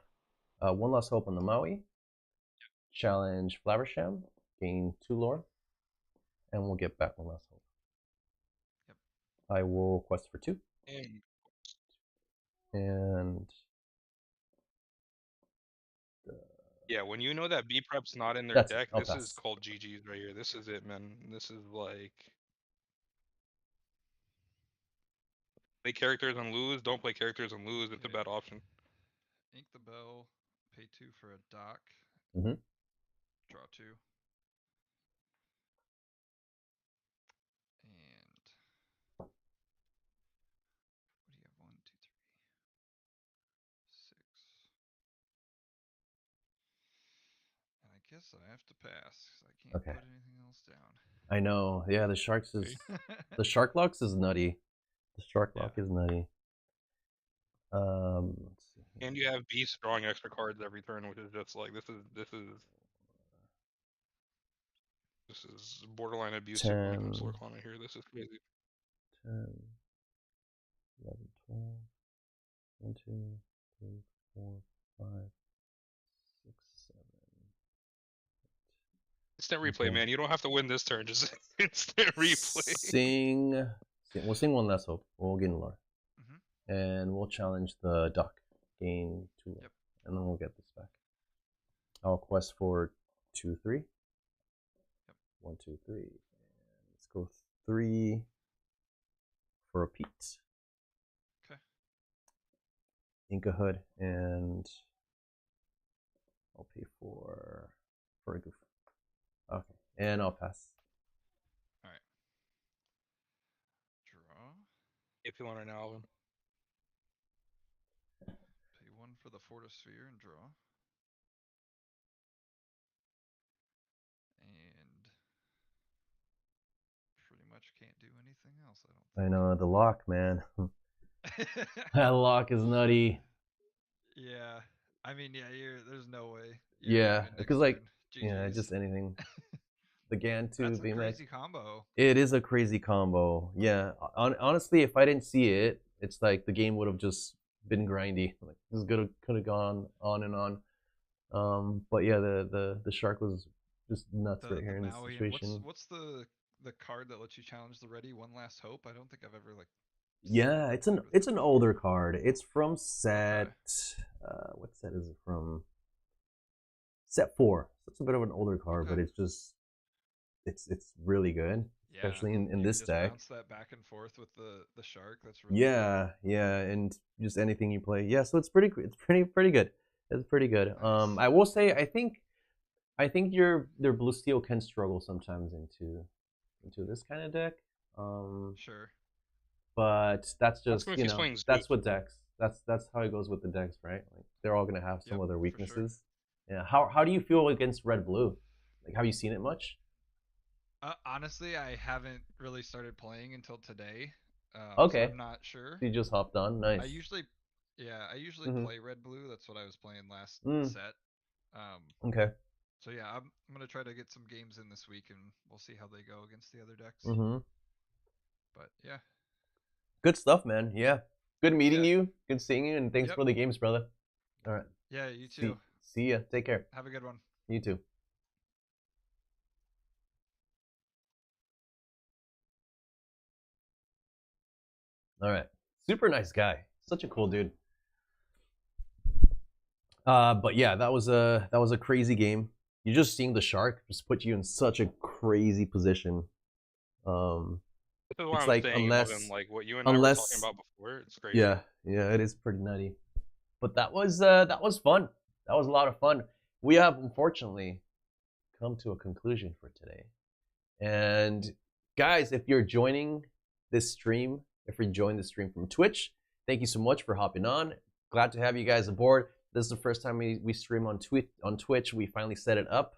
One last hope on the Maui. Challenge Flaversham. Gain 2 lore. And we'll get back one last hope. Yep. I will quest for 2. And yeah, when you know that B prep's not in their deck, this is called GG's right here. This is it, man. This is like play characters and lose. Don't play characters and lose. It's a bad option. Ink the Bell. Pay 2 for a dock. Draw 2. And what do you have? 1, 2, 3, 6. And I guess I have to pass because I can't put anything else down. I know. Yeah, the Sharks is the Shark Locks is nutty. The Shark Lock is nutty. Let's see And you have beasts drawing extra cards every turn, which is just like this is borderline abusive when it comes to Lorcana here. This is crazy. 10, 11, 12, 1, 2, 3, 4, 5, 6, 7. Instant replay, man. You don't have to win this turn. Just instant replay. We'll sing one last hope. We'll get in lore. And we'll challenge the duck. Gain 2 lore. And then we'll get this back. I'll quest for 2, 3. 1, 2, 3. And let's go 3 for a Pete. Okay. Inca Hood, and I'll pay for a goof. Okay, and I'll pass. All right. Draw. If you want right now, Alvin. Pay 1 for the Fortisphere and draw. And pretty much can't do anything else, I don't think. I know, the lock, man. That lock is nutty. Yeah. I mean, yeah, there's no way. Yeah, because like, yeah, just anything. The Gan 2 That's a BMX. crazy combo. It is a crazy combo. Yeah, honestly, if I didn't see it, it's like the game would have just been grindy. Like this could have gone on and on. But yeah, the shark was just nuts right here in this situation. What's the card that lets you challenge the ready? One Last Hope. I don't think I've ever like. Yeah, it's an older card. It's from set. What set is it from? Set 4. So it's a bit of an older card, but it's just it's really good, especially in this deck. Bounce that back and forth with the shark. That's really cool. And just anything you play. Yeah, so it's pretty good. It's pretty good. Nice. I will say I think their blue steel can struggle sometimes into this kind of deck. Sure. But that's just that's what decks. That's how it goes with the decks, right? Like they're all gonna have some of their weaknesses. Sure. Yeah. How do you feel against red blue? Like, have you seen it much? Honestly, I haven't really started playing until today. Okay. So I'm not sure. You just hopped on. Nice. I usually play red blue. That's what I was playing last set. Okay. So yeah, I'm gonna try to get some games in this week, and we'll see how they go against the other decks. But yeah. Good stuff, man. Yeah. Good meeting you. Good seeing you, and thanks for the games, brother. All right. Yeah, you too. See ya. Take care. Have a good one. You too. All right. Super nice guy. Such a cool dude. But yeah, that was a crazy game. You just seeing the shark just put you in such a crazy position. It's like unless like what you and I were talking about before, it's crazy. Yeah, it is pretty nutty. But that was fun. That was a lot of fun. We have unfortunately come to a conclusion for today. And guys, if you're joining this stream, if you joined the stream from Twitch, thank you so much for hopping on. Glad to have you guys aboard. This is the first time we stream on Twitch. We finally set it up.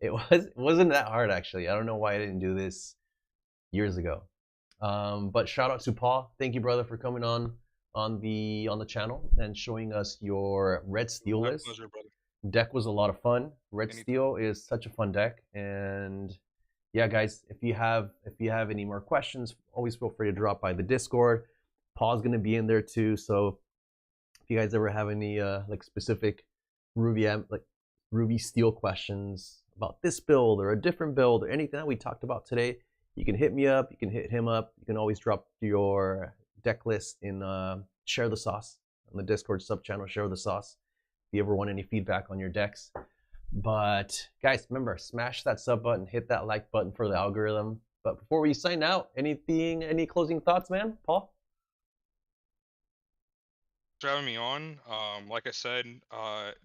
It wasn't that hard actually. I don't know why I didn't do this years ago. But shout out to Paul. Thank you, brother, for coming on the channel and showing us your red steel list. Pleasure, brother. Deck was a lot of fun. Red steel is such a fun deck, and yeah, guys, if you have any more questions, always feel free to drop by the Discord. Paul's gonna be in there too, so if you guys ever have any like specific Ruby steel questions about this build or a different build or anything that we talked about today, you can hit me up. You can hit him up. You can always drop your deck list in Share the Sauce on the Discord sub channel. Share the Sauce. If you ever want any feedback on your decks. But guys, remember, smash that sub button, hit that like button for the algorithm. But before we sign out, any closing thoughts, man? Paul? For having me on. Like I said,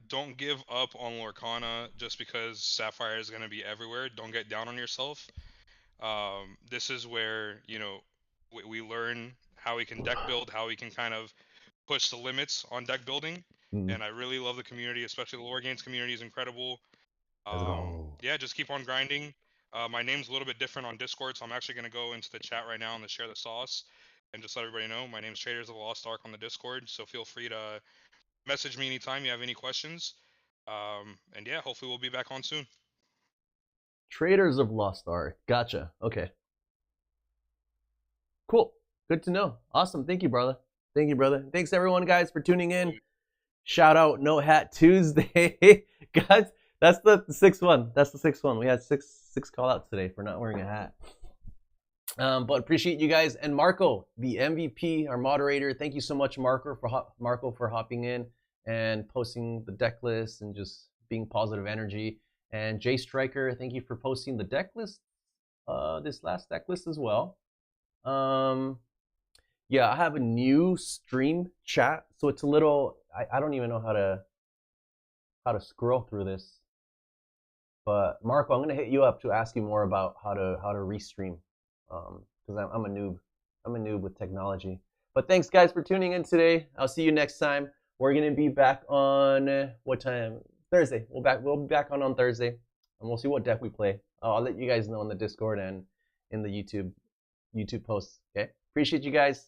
don't give up on Lorcana just because Sapphire is going to be everywhere. Don't get down on yourself. This is where, we learn how we can deck build, how we can kind of push the limits on deck building. And I really love the community, especially the LoreGainz community is incredible. Yeah, just keep on grinding. My name's a little bit different on Discord, so I'm actually going to go into the chat right now and Share the Sauce and just let everybody know. My name's Traders of the Lost Ark on the Discord, so feel free to message me anytime you have any questions. And yeah, hopefully we'll be back on soon. Traders of Lost Ark. Gotcha. Okay. Cool. Good to know. Awesome. Thank you, brother. Thank you, brother. Thanks, everyone, guys, for tuning in. Shout out No Hat Tuesday. Guys, that's the sixth one. That's the sixth one. We had six call outs today for not wearing a hat. But appreciate you guys. And Marco, the MVP, our moderator. Thank you so much, Marco, for hopping in and posting the deck list and just being positive energy. And Jay Striker, thank you for posting the deck list, this last deck list as well. Yeah, I have a new stream chat, so it's a little, I don't even know how to scroll through this. But Marco, I'm gonna hit you up to ask you more about how to restream, because I'm a noob. I'm a noob with technology. But thanks, guys, for tuning in today. I'll see you next time. We're gonna be back on what time? Thursday. We'll be back on Thursday, and we'll see what deck we play. I'll let you guys know in the Discord and in the YouTube posts. Okay. Appreciate you guys.